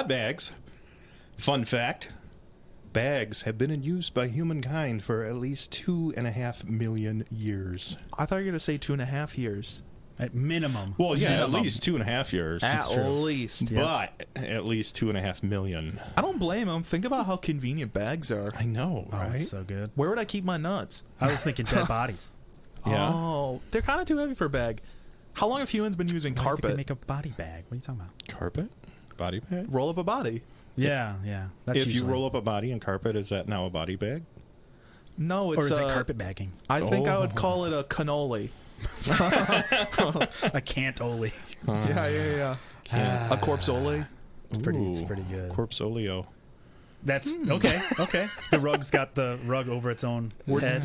Podbags. Fun fact, bags have been in use by humankind for at least 2.5 million years. I thought you were going to say 2.5 years. At minimum. Well, yeah, Minimum. at least 2.5 years. At least. But at least 2.5 million. I don't blame them. Think about how convenient bags are. I know, Oh, right? it's so good. Where would I keep my nuts? I was thinking dead bodies. Yeah. Oh, they're kind of too heavy for a bag. How long have humans been using Why do you think they carpet? make a body bag. What are you talking about? Carpet? Body bag? Roll up a body. Yeah. That's If you usually- roll up a body in carpet, is that now a body bag? No, or it's is it carpet bagging? I think I would Oh. call it a cannoli. A cantoli. Yeah. A corpse-ole. It's pretty good. Corpsolio. That's okay. The rug's got the rug over its own head.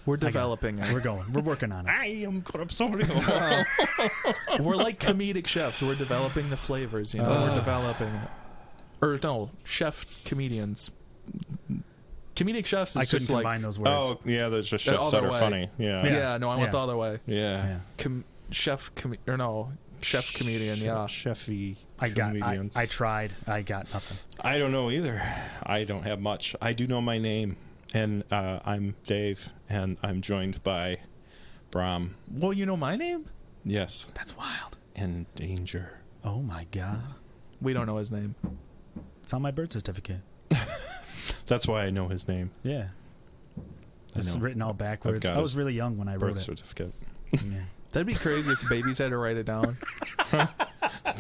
We're developing it. We're going. We're working on it. I am Corpsolio. We're like comedic chefs. We're developing the flavors. You know, we're developing it. Or no, chef comedians. Comedic chefs is I couldn't just like combine those words. Oh, yeah, there's just The chefs that other are way. funny. Yeah. yeah. No, I went Yeah. the other way. Yeah. Yeah. Chef comedian. Yeah. Chefy I comedians. tried. I got nothing. I don't know either. I don't have much. I do know my name, and I'm Dave, and I'm joined by Bram. Well, you know my name? Yes. That's wild. And Danger. Oh my god. We don't know his name. It's on my birth certificate. That's why I know his name. Yeah. It's know. written all backwards. got I was his really young when I wrote Birth it. certificate. Yeah. That'd be crazy if babies had to write it down.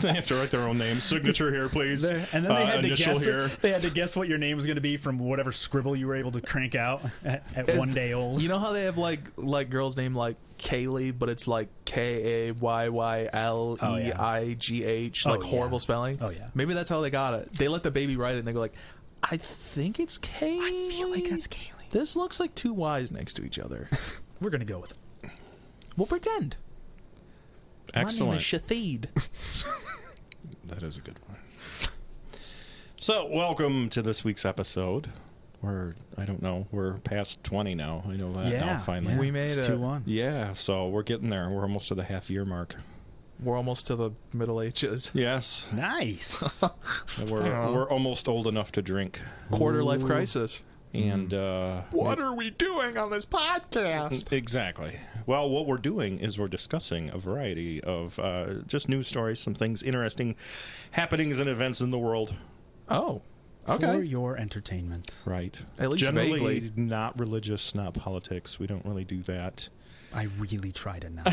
They have to write their own name. Signature here, please. And then they had to initial guess. here. They had to guess what your name was going to be from whatever scribble you were able to crank out at 1 day old. You know how they have like girls named like Kaylee, but it's like KAYYLEIGH, like Oh, yeah. horrible spelling. Oh, yeah. Maybe that's how they got it. They let the baby write it, and they go like, "I think it's Kaylee. I feel like that's Kaylee. This looks like two Y's next to each other." We're going to go with it. We'll pretend. My name Excellent. is Shathid. That is a good one. So, welcome to this week's episode. I don't know, we're past 20 now. I know that now, finally. Yeah. We made it's it. 2-1. Yeah, so we're getting there. We're almost to the half-year mark. We're almost to the Middle Ages. Yes. Nice. We're almost old enough to drink. Quarter life crisis. And What are we doing on this podcast? exactly. Well, what we're doing is we're discussing a variety of just news stories, some things, interesting happenings and events in the world. Oh, For okay. your entertainment. Right. At least Generally vaguely. not religious, not politics. We don't really do that. I really try to not.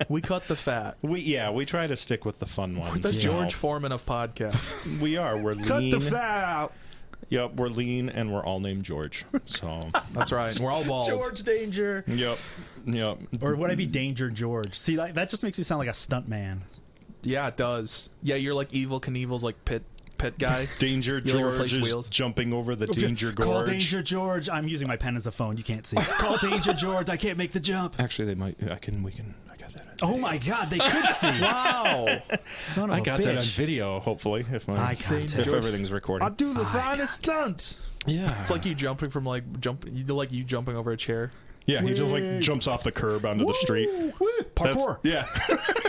We cut the fat. We try to stick with the fun ones. The you George know. Foreman of podcasts. We are. We're lean. fat. Yep, we're lean and we're all named George. So. That's right. And we're all bald. George Danger. Yep. Or would I be Danger George? See, that just makes me sound like a stunt man. Yeah, it does. Yeah, you're like Evil Knievel's like pit guy. Danger You like George replace is wheels? jumping over the Danger Gorge. Call Danger George. I'm using my pen as a phone. You can't see. Call Danger George. I can't make the jump. Actually, they might. I got that. Oh my God, they could see. Wow. Son of I a got bitch. that on video. Hopefully, if Eye contact. everything's recording. I do the finest stunts. Yeah, It's like you jumping from you jumping over a chair. yeah. He just like Wait. jumps off the curb onto the street. Parkour. Yeah,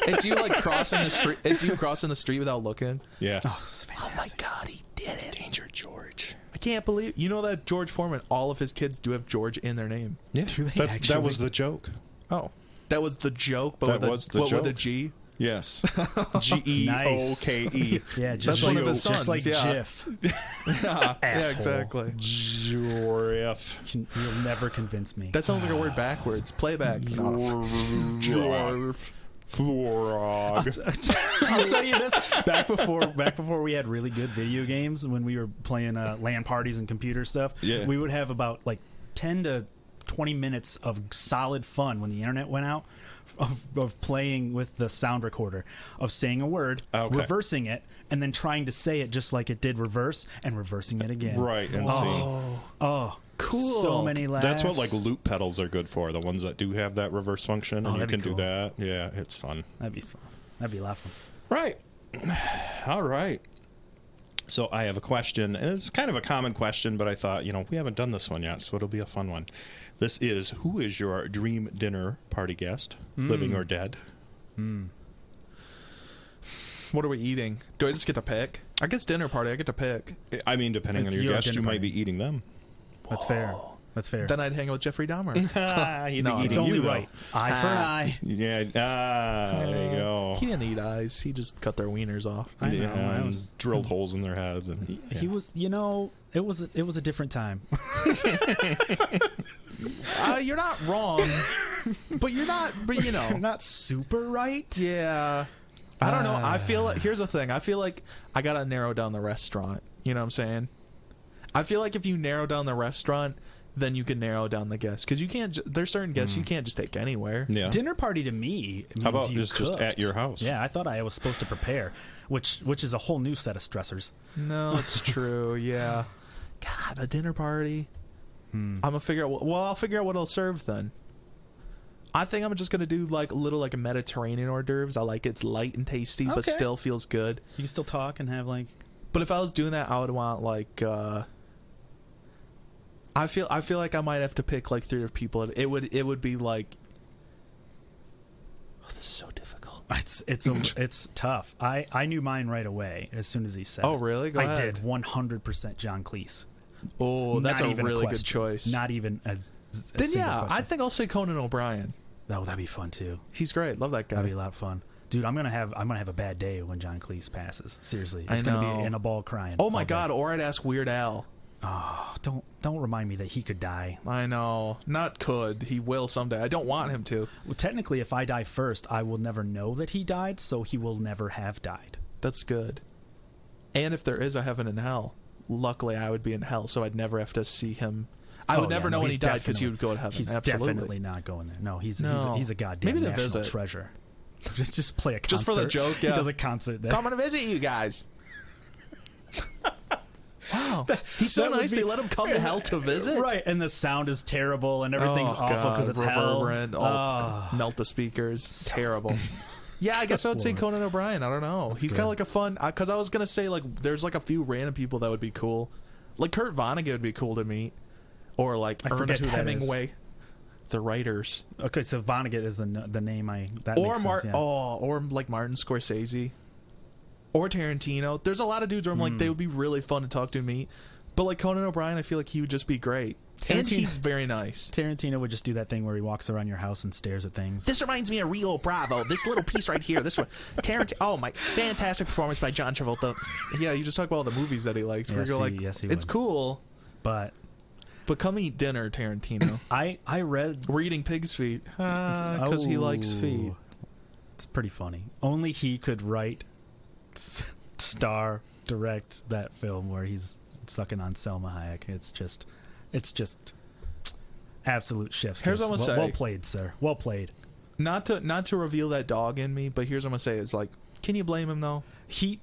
It's you like crossing the street. It's you crossing the street without looking. yeah. Oh, this is Oh my God, he did it! Danger George. I can't believe you know that George Foreman. All of his kids do have George in their name. Yeah, Do they that actually? was the joke. Oh, that was the joke. But That with was the with a joke. G. Yes, GEOKE. Yeah, That's one of his sons. Just like yeah. Jif. Yeah, Asshole. exactly. Jorf. You'll never convince me. That sounds like a word backwards. Playback. Jorf. Florog. I'll tell you this: back before we had really good video games, when we were playing LAN parties and computer stuff, Yeah. we would have about like 10 to 20 minutes of solid fun when the internet went out. Of playing with the sound recorder, of saying a word, Okay. reversing it, and then trying to say it just like it did reverse, and reversing it again. Right, and Oh, Cool. So many laughs. That's what like loop pedals are good for. The ones that do have that reverse function, and you that'd be can do cool. that. Yeah, it's fun. That'd be fun. That'd be laughing. Right. All right. So I have a question, and it's kind of a common question, but I thought, we haven't done this one yet, so it'll be a fun one. This is, who is your dream dinner party guest, living or dead? What are we eating? Do I just get to pick? I guess dinner party. I get to pick. I mean, depending It's on your your guest, you dinner might party. be eating them. That's fair. That's fair. Then I'd hang out with Jeffrey Dahmer. He'd No, be It's eating only you, though. right. Eye for an eye. Yeah. There you go. He didn't eat eyes. He just cut their wieners off. I know. Yeah, I and was- drilled holes in their heads. And, He was, it was a different time. You're not wrong, but you're not. But Not super right. yeah. I don't know. I feel like here's the thing. I feel like I gotta narrow down the restaurant. You know what I'm saying? I feel like if you narrow down the restaurant, then you can narrow down the guests because you can't. There's certain guests you can't just take anywhere. yeah. Dinner party to me means How about you just cooked. at your house? Yeah, I thought I was supposed to prepare, which is a whole new set of stressors. No, it's true. Yeah. God, a dinner party. I'm gonna figure out. Well, I'll figure out what I'll serve then. I think I'm just gonna do like a little like a Mediterranean hors d'oeuvres. I like it's light and tasty, but Okay. still feels good. You can still talk and have like. But if I was doing that, I would want like. I feel like I might have to pick like 3 people. It would be like. Oh, this is so difficult. It's tough. I knew mine right away as soon as he said. Oh, it. really? Go I ahead. did 100% John Cleese. Oh, that's Not a even really good question. choice. Not even as. Then yeah, I think I'll say Conan O'Brien. Oh, that'd be fun too. He's great. Love that guy. That'd be a lot of fun. Dude, I'm gonna have a bad day when John Cleese passes. Seriously, I it's gonna know. be in a ball crying. Oh my all day. God! Or I'd ask Weird Al. Oh, don't remind me that he could die. I know. Not could. He will someday. I don't want him to. Well, technically, if I die first, I will never know that he died, so he will never have died. That's good. And if there is a heaven and hell, luckily I would be in hell, so I'd never have to see him. I would never know when he died because he would go to heaven. He's Absolutely. definitely not going there. No, he's No. a goddamn Maybe to national visit. treasure. Just play a concert. Just for the joke, yeah. He does a concert there. Coming to visit you guys. Wow. He's so That would nice. be- They let him come to hell to visit. Right, and the sound is terrible and everything's awful because it's reverberant. hell. Melt the speakers. Terrible. Yeah, I guess I would say Conan O'Brien. I don't know. He's kind of like a fun. Because I was gonna say like there's like a few random people that would be cool. Like Kurt Vonnegut would be cool to meet, or like I forget Ernest who that is. Hemingway, the writers, Okay, so Vonnegut is the name that or makes sense, yeah. or like Martin Scorsese, or Tarantino. There's a lot of dudes where I'm like they would be really fun to talk to and meet, but like Conan O'Brien, I feel like he would just be great, and Tarantino- he's very nice. Tarantino would just do that thing where he walks around your house and stares at things. This reminds me of Rio Bravo. This little piece right here. This one, Tarantino. Oh my, fantastic performance by John Travolta. Yeah, you just talk about all the movies that he likes. Where Yes, you're he- like, yes, he it's would. cool, But but come eat dinner, Tarantino. I read We're eating pig's feet because he likes feet. It's pretty funny. Only he could write, star, direct that film where he's sucking on Selma Hayek. It's just absolute chef's Here's kiss. what I'm gonna Well say. played, sir. Well played. Not to reveal that dog in me, but here's what I'm gonna say: is like, can you blame him though? He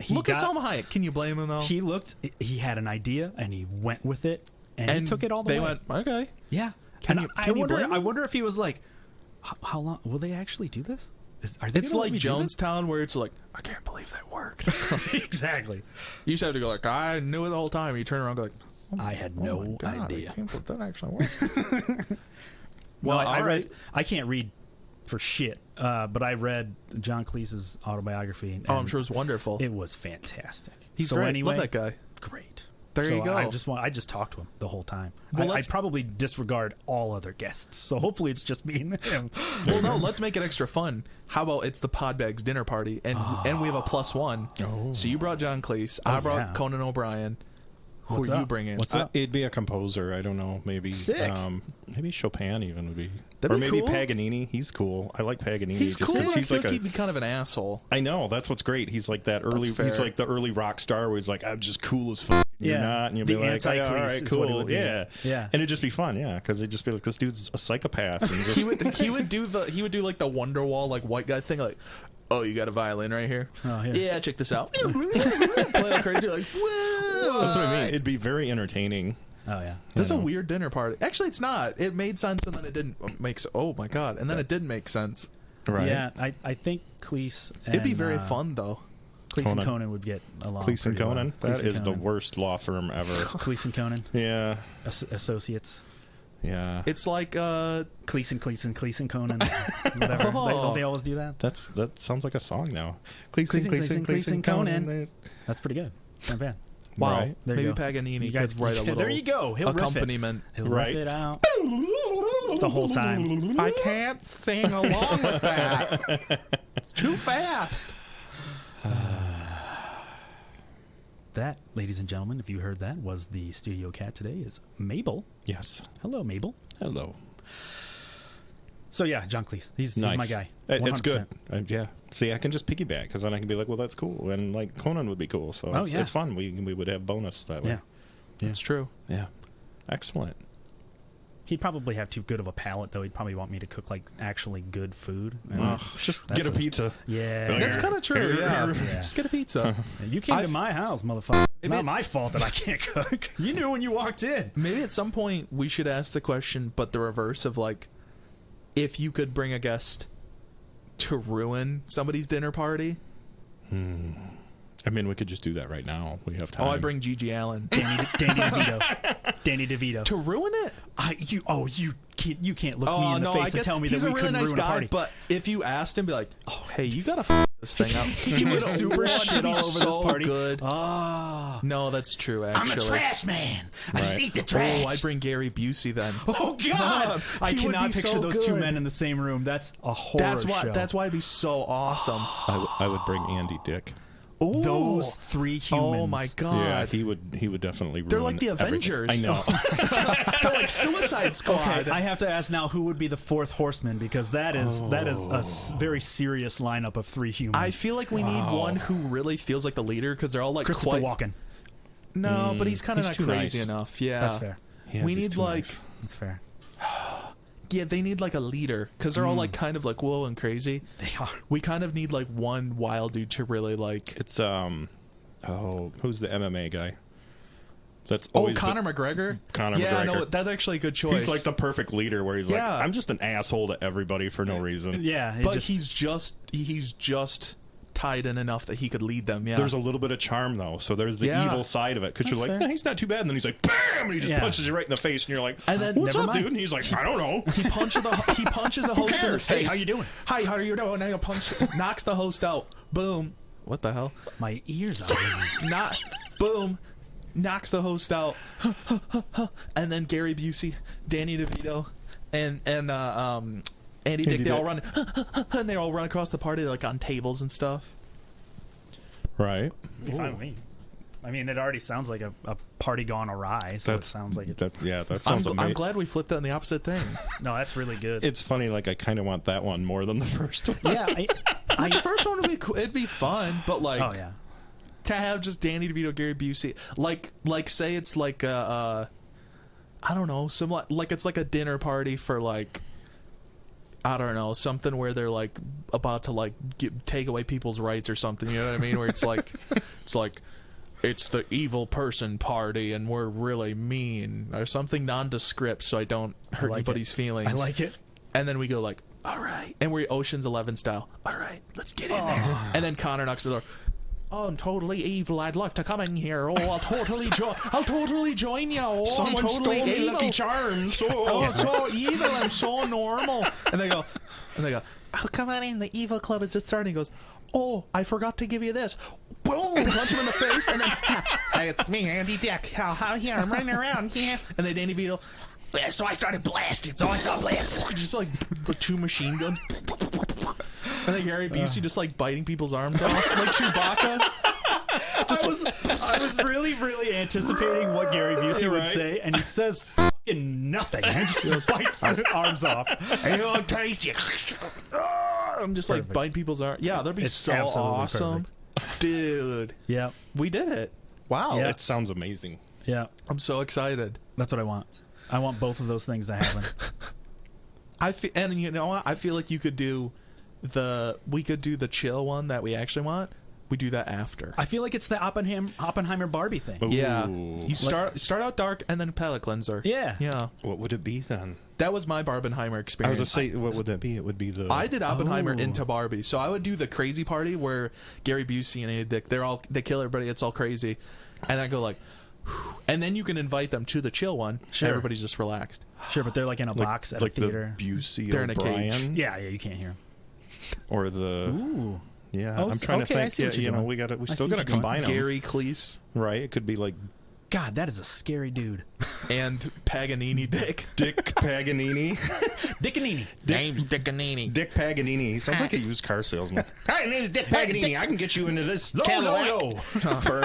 Look at got- Salma Hayek. Can you blame him though? He had an idea and he went with it and he And took it all the they way. went okay. Yeah. Can And you- I can you wonder. blame him? I wonder if he was like, how long will they actually do this? Are they It's gonna let like me do this?" Jonestown, where it's like, I can't believe that worked. Exactly. You just have to go like, I knew it the whole time. You turn around, and go like, I had oh no my God, idea. I can't believe that actually worked. Well, I all read. right. I can't read for shit, but I read John Cleese's autobiography. And Oh, I'm sure it's wonderful. it was fantastic. He's so great. Anyway, Love that guy. great. There So you go. I just talked to him the whole time. Well, I'd let's- probably disregard all other guests. So hopefully it's just me and him. Well, no, let's make it extra fun. How about it's the Podbags dinner party, and we have a +1. Oh. So you brought John Cleese. I brought yeah. Conan O'Brien. Who What's are you up? bringing? What's up? It'd be a composer. I don't know. Maybe Sick. Maybe Chopin even would be. That'd or be maybe cool. Paganini. He's cool. I like Paganini. He's just cool. 'cause But I he's feel like like a. he'd be kind of an asshole. I know that's what's great. He's like that early. That's fair. He's like the early rock star where he's like, I'm just cool as fuck. And Yeah. you're not, and you'll The be like, oh, yeah, all anti-Cleese right, is what it cool, would be. yeah, Yeah. and it'd just be fun, yeah, because it'd just be like this dude's a psychopath. And just, He would do like the Wonderwall like white guy thing, like, oh, you got a violin right here. Oh, yeah. Yeah, check this out. Play all crazy, like, whoa. that's what I mean. It'd be very entertaining. Oh yeah. That's a weird dinner party. Actually, it's not. It made sense, and then it didn't make. Oh my god! And then it didn't make sense. Right. Yeah, I think Cleese. And, It'd be very fun though. Cleese Conan. and Conan would get along. Cleese and pretty well. Conan. Cleese That and is the Conan. worst law firm ever. Cleese and Conan Yeah. Associates. Yeah. It's like Cleason, Conan, whatever. Don't they always do that? That sounds like a song now. Cleason, Conan. That's pretty good. Not bad. wow. Right. There you Maybe go. Paganini You guys could write a little there you go. He'll accompaniment. He'll Right. riff it out the whole time. I can't sing along with that. It's too fast. That, ladies and gentlemen, if you heard that, was the studio cat today is Mabel. Yes. Hello, Mabel. Hello. So yeah, John Cleese. He's Nice. my guy. It's 100%. good. Yeah. See, I can just piggyback because then I can be like, well, that's cool, and like Conan would be cool. So Oh, it's, yeah. it's fun. We would have bonus that way. Yeah. It's true. Yeah. Excellent. He'd probably have too good of a palate, though. He'd probably want me to cook like actually good food. Just That's get a pizza. Yeah. That's kind of true. Yeah. Yeah. Just get a pizza. You came to my house, motherfucker. It's Maybe not my fault that I can't cook. You knew when you walked in. Maybe at some point we should ask the question, but the reverse of like, if you could bring a guest to ruin somebody's dinner party. I mean, we could just do that right now. We have time. Oh, I'd bring Gigi Allen Danny DeVito. Danny DeVito. to ruin it. You can't look me in the face and tell me that he's we a really couldn't nice ruin guy. a party. But if you asked him, be like, "Oh, hey, you gotta f this thing up." He would super shit all over so this party. Good. Ah. No, that's true. Actually, I'm a trash man. I just Right. eat the trash. Oh, I'd bring Gary Busey then. Oh God! I He would cannot be picture so those two good. men in the same room. That's a horror That's why. show. That's why it'd be so awesome. I would bring Andy Dick. Ooh. Those three humans. Oh my God. Yeah, he would definitely ruin They're like the everything. Avengers. I know. They're like Suicide Squad. Okay, I have to ask now who would be the fourth horseman because that is a very serious lineup of three humans. I feel like we need one who really feels like the leader because they're all like Christopher quite. Walken. No, but he's kind of he's not too crazy nice. enough. Yeah, That's fair. Yes, we he's need too like nice. That's fair. yeah, they need like a leader because they're all like kind of like whoa and crazy. They are. We kind of need like one wild dude to really like. It's who's the MMA guy? That's Oh, always Conor McGregor. Conor Yeah, McGregor. no, that's actually a good choice. He's like the perfect leader where he's Yeah. like, I'm just an asshole to everybody for no reason. Yeah, but he's just tied in enough that he could lead them. Yeah, There's a little bit of charm though, so there's the Yeah. evil side of it because you're That's like, fair. "Nah, he's not too bad," and then he's like, "Bam!" and he just Yeah. punches you right in the face, and you're like, And then- "What's never up, mind. dude?" And he's like, "I don't know." He punches the host in the cares? face. Hey, how you doing? Hi, how are you doing? Now you punch, knocks the host out. Boom. What the hell? My ears are ringing. Not boom. Knocks the host out. And then Gary Busey, Danny DeVito, and Andy Dick. They all run and they all run across the party like on tables and stuff. Right. Be fine with me. I mean, it already sounds like a party gone awry. So it sounds like it. That sounds I'm amazing. glad we flipped that in the opposite thing. No, that's really good. It's funny. Like I kind of want that one more than the first one. Yeah, The first one would be cool. It'd be fun, but like oh yeah. to have just Danny DeVito, Gary Busey, like say it's like I don't know, some like it's like a dinner party for like I don't know, something where they're like about to like take away people's rights or something. You know what I mean? Where it's like it's the evil person party and we're really mean or something nondescript, so I don't hurt like anybody's it. feelings. I like it. And then we go like, all right, and we're Ocean's 11 style. All right, let's get in there. And then Connor knocks the door. Oh, I'm totally evil. I'd like to come in here. Oh, I'll totally join you. Oh, Someone I'm totally stole me evil. Lucky Charms. Oh, I'm so evil. I'm so normal. And they go, oh, come on in. The evil club is just starting. He goes, oh, I forgot to give you this. Boom! Punch him in the face, and then, hey, it's me, Andy Dick. How here? I'm running around here. And then Danny Beetle. Yeah, so I started blasting. Just like the two machine guns. And then Gary Busey just like biting people's arms off like Chewbacca. I was really, really anticipating what Gary Busey would Right. say, and he says fucking nothing. And just bites his arms off. I'll taste you. I'm just like Perfect. biting people's arms. Yeah, that'd be It's so absolutely awesome. Dude, Yeah, we did it. Wow. Yeah. It sounds amazing. yeah. I'm so excited. That's what I want. I want both of those things to happen. And you know what? I feel like we could do the chill one that we actually want. We do that after. I feel like it's the Oppenheimer Barbie thing. Yeah. Ooh. You start out dark and then palate cleanser. Yeah. Yeah. What would it be then? That was my Barbenheimer I was experience. gonna say, what would that be? It would be the. I did Oppenheimer Oh. into Barbie, so I would do the crazy party where Gary Busey and Andy Dick they kill everybody. It's all crazy, and I go like, And then you can invite them to the chill one. Sure. Everybody's just relaxed. Sure, but they're like in a box at a theater. The Busey They're in a O'Brien, cage. Yeah, you can't hear 'em. or the Ooh. yeah. Oh, I'm trying to okay, I think. see Yeah, what you're you know, doing. we I still see got to what you're doing. combine them, Gary Cleese right? It could be like God, that is a scary dude. and Paganini Dick. Dick Paganini. Dickanini. Name's Dickanini. Dick Paganini. He sounds like a used car salesman. Hi, my name's Dick Paganini. I can get you into this Cadillac for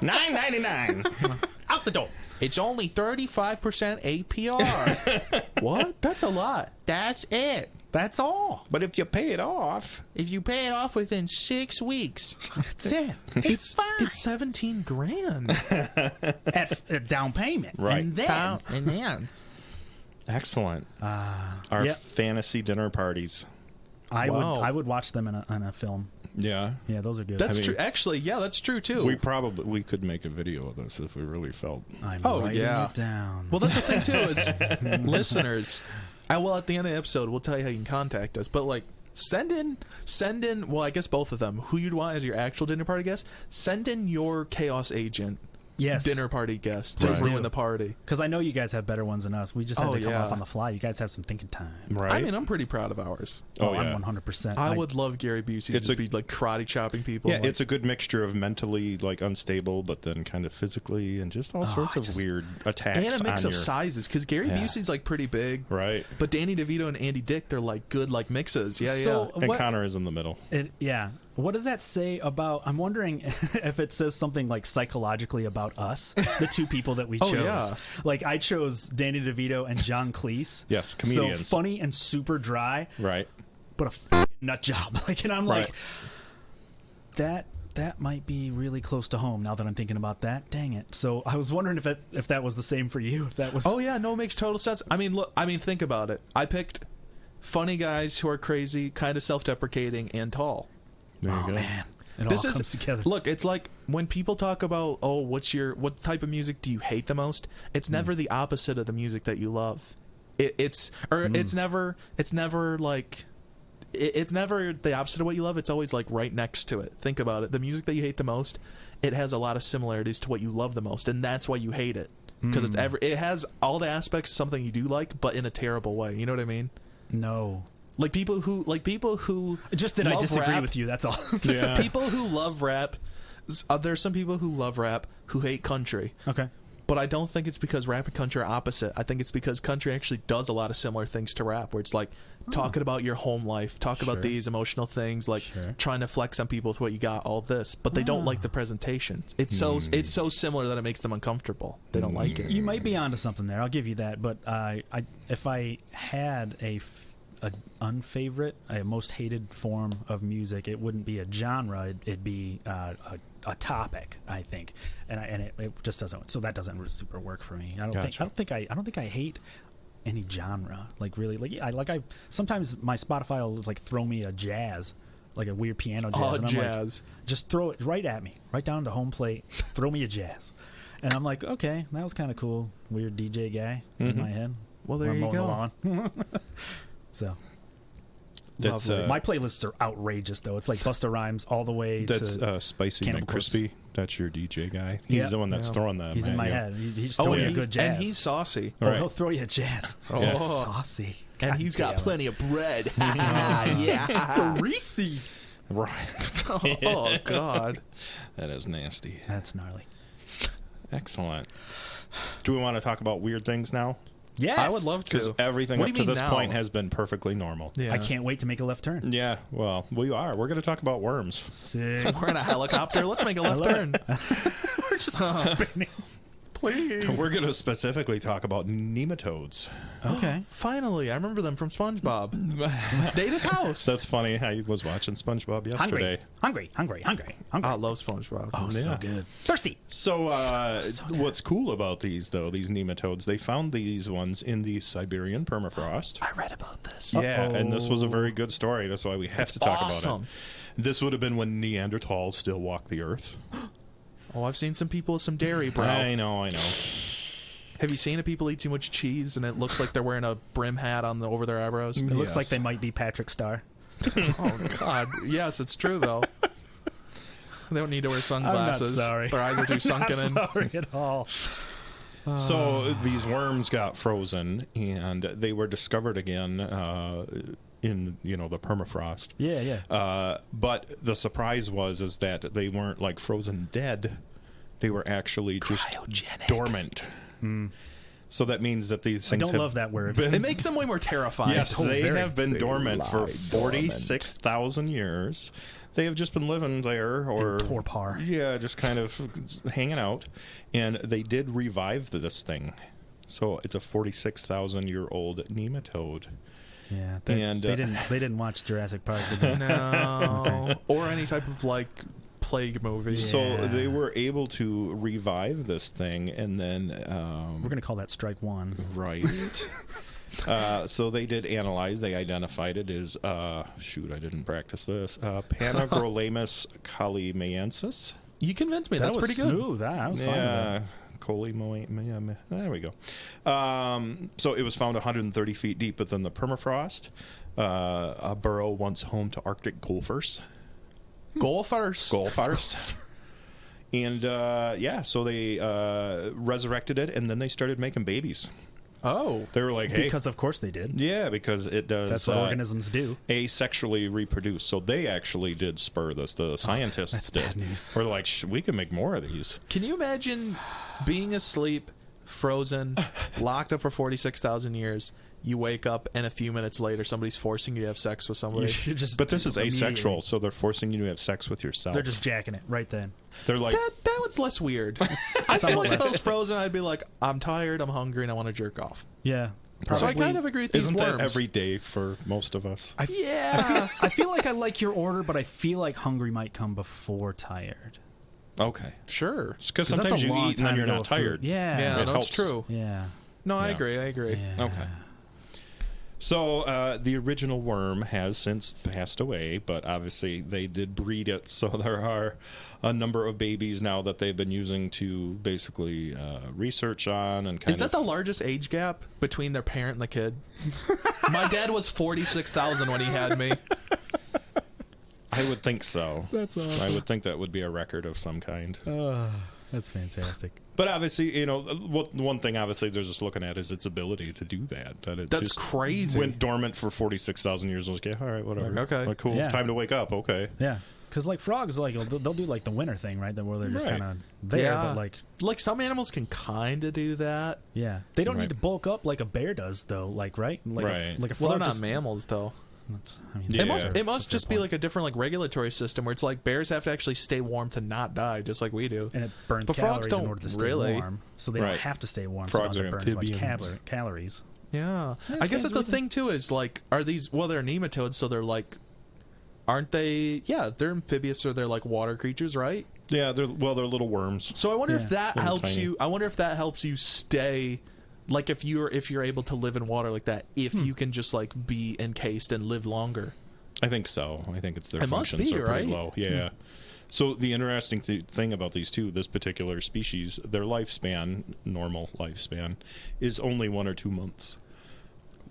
$9.99. Out the door. It's only 35% APR. What? That's a lot. That's it. That's all. But if you pay it off, If you pay it off within 6 weeks, That's it. It's fine. it's 17 grand. at down payment. Right. And then. And then excellent. Our Yep. fantasy dinner parties. Wow. I would watch them in a film. Yeah. Yeah, those are good. that's I mean- true. Actually, yeah, that's true too. We could make a video of this if we really felt. I'm Oh, writing yeah. it down. Well, that's the thing too is listeners. Well, at the end of the episode, we'll tell you how you can contact us. But like, send in. Well, I guess both of them. Who you'd want as your actual dinner party guest? Send in your chaos agent yes. dinner party guest to Please ruin do. the party. Because I know you guys have better ones than us. We just had Oh, to come yeah. off on the fly. You guys have some thinking time. Right. I mean, I'm pretty proud of ours. Oh, yeah. I'm 100%. I would love Gary Busey to It's just a- be like karate chopping people. Yeah, like, it's a good mixture of mentally like unstable, but then kind of physically, and just all sorts of weird attacks. and a mix on of your, sizes because Gary Yeah. Busey's like pretty big, right? but Danny DeVito and Andy Dick, they're like good like mixes. Yeah, So- yeah. And What- Connor is in the middle. Yeah. What does that say about? I'm wondering if it says something like psychologically about us, the two people that we Oh, chose. yeah. Like I chose Danny DeVito and John Cleese. Yes, comedians. So funny and super dry, Right. but a fucking nut job. Like, and I'm like, Right. that might be really close to home. Now that I'm thinking about that, dang it. So I was wondering if that was the same for you. If that was. Oh yeah, no, it makes total sense. I mean, look, think about it. I picked funny guys who are crazy, kind of self-deprecating, and tall. There you Oh, go. man. It This all is comes together. Look, it's like when people talk about, oh, what type of music do you hate the most? It's never the opposite of the music that you love. It's never like it's never the opposite of what you love. It's always like right next to it. Think about it. The music that you hate the most, it has a lot of similarities to what you love the most, and that's why you hate it because it has all the aspects of something you do like, but in a terrible way. You know what I mean? No. Like people who Just that I love disagree rap. with you. That's all. Yeah. People who love rap. There's some people who love rap who hate country. Okay. But I don't think it's because rap and country are opposite. I think it's because country actually does a lot of similar things to rap, where it's like talking about your home life, talking about Sure. these emotional things, like Sure. trying to flex on people with what you got, all this. But they don't like the presentation. It's so similar that it makes them uncomfortable. They don't like it. You might be onto something there. I'll give you that. But if I had a unfavorite, a most hated form of music, it wouldn't be a genre. It'd be a topic, I think, and it just doesn't. So that doesn't super work for me. I don't think I hate any genre. Like really, I sometimes my Spotify will like throw me a jazz, like a weird piano jazz. Oh, and I'm jazz. like, just throw it right at me, right down to home plate. Throw me a jazz, and I'm like, okay, that was kind of cool. Weird DJ guy in my head. Well, there While you mowing the go. lawn. So That's Lovely. my playlists are outrageous, though. It's like Busta Rhymes all the way that's to Spicy Cannibal McCrispy. That's your DJ guy. He's Yeah. the one that's Yeah. throwing that. he's in my yeah. head. He's Oh, throwing and a good jazz. and he's saucy. oh, Right. he'll throw you a jazz. Yes. Saucy. And God he's got damn it. plenty of bread. Yeah. greasy. Right. Oh, God. That is nasty. That's gnarly. Excellent. Do we want to talk about weird things now? Yes, I would love Because to. everything What up do you to mean this now? point has been perfectly normal. Yeah. I can't wait to make a left turn. Yeah, well, we are. We're going to talk about worms. Sick. We're in a helicopter. Let's make a left love it. turn. We're just spinning. Please. We're going to specifically talk about nematodes. Okay. Finally, I remember them from SpongeBob. Data's house. That's funny. I was watching SpongeBob yesterday. Hungry. I love SpongeBob. Oh, so Yeah. good. Thirsty. So, good. what's cool about these, though, these nematodes, they found these ones in the Siberian permafrost. I read about this. Yeah, and this was a very good story. That's why we had to talk about awesome. it. This would have been when Neanderthals still walked the earth. Oh, I've seen some people with some dairy, bro. I know. Have you seen people eat too much cheese and it looks like they're wearing a brim hat on over their eyebrows? It looks Yes. like they might be Patrick Star. Oh, God. Yes, it's true, though. They don't need to wear sunglasses. I'm not sorry. Their eyes are too sunken in. Not sorry at all. So these worms got frozen, and they were discovered again in the permafrost. Yeah. But the surprise is that they weren't like frozen dead; they were actually just Cryogenic. dormant. So that means that these things have love that word. been- It makes them way more terrifying. Yes, they very- have been dormant for lie 46,000 years. They have just been living there, or In torpor. Yeah, just kind of hanging out. And they did revive this thing. So it's a 46,000-year-old nematode. Yeah. And, They didn't watch Jurassic Park, did they? No. Or any type of like plague movie. So Yeah. they were able to revive this thing, and then We're going to call that strike one. right. So they did analyze. They identified it as shoot, I didn't practice this. Panagrolamus calimaensis. You convinced me. That That's was pretty good. smooth. That was fine. Yeah, there we go. So it was found 130 feet deep within the permafrost. A burrow once home to Arctic gophers. Golfers. And so they resurrected it, and then they started making babies. Oh. They were like, hey. Because of course they did. Yeah, because it does. That's what organisms do. Asexually reproduce. So they actually did spur this. The scientists that's did. bad news. We're like, we can make more of these. Can you imagine being asleep, frozen, locked up for 46,000 years? You wake up, and a few minutes later, somebody's forcing you to have sex with somebody. You should just But this is asexual, immediately- so they're forcing you to have sex with yourself. They're just jacking it right then. They're like, That one's less weird. I feel like if I was frozen, I'd be like, I'm tired, I'm hungry, and I want to jerk off. Yeah. So I kind of agree with these isn't worms. that every day for most of us? Yeah. I feel like I like your order, but I feel like hungry might come before tired. Okay. Sure. Because 'Cause sometimes that's a you long eat and then time you're to go not with food. tired. Yeah. Yeah, It that's helps. true. Yeah. No, I Yeah. agree. Yeah. Okay. So the original worm has since passed away, but obviously they did breed it. So there are a number of babies now that they've been using to basically research on and kind Is that the largest age gap between their parent and the kid? My dad was 46,000 when he had me. I would think so. That's awesome. I would think that would be a record of some kind. That's fantastic. But obviously, one thing obviously they're just looking at is its ability to do that. That it That's just crazy. went dormant for 46,000 years. I was like, all right, whatever. Like, okay. Like, cool. Yeah. Time to wake up. Okay. Yeah. Because like frogs, like they'll do like the winter thing, right? Where they're just Right. kind of there, Yeah. but Like some animals can kind of do that. yeah, they don't Right. need to bulk up like a bear does, though. Like right, like Right. like a Well, frog. they're not just, mammals, though. I mean, Yeah. It must That's a just fair be point. like a different like regulatory system where it's like bears have to actually stay warm to not die, just like we do. and it burns But frogs calories don't in order to stay really. warm, so they Right. don't have to stay warm. Frogs so are it burns as much amphibians. calories. Yeah. I guess stands that's a reason. thing too. Is like, are these? Well, they're nematodes, so they're like, aren't they? Yeah, they're amphibious, or they're like water creatures, right? Yeah, they're little worms. So I wonder if Yeah. that Little helps tiny. you. I wonder if that helps you stay, like if you're able to live in water like that, if you can just like be encased and live longer. I think so. I think it's their It must functions be, are pretty right? low. Yeah. So the interesting thing about these two, this particular species, their lifespan, normal lifespan, is only 1 or 2 months.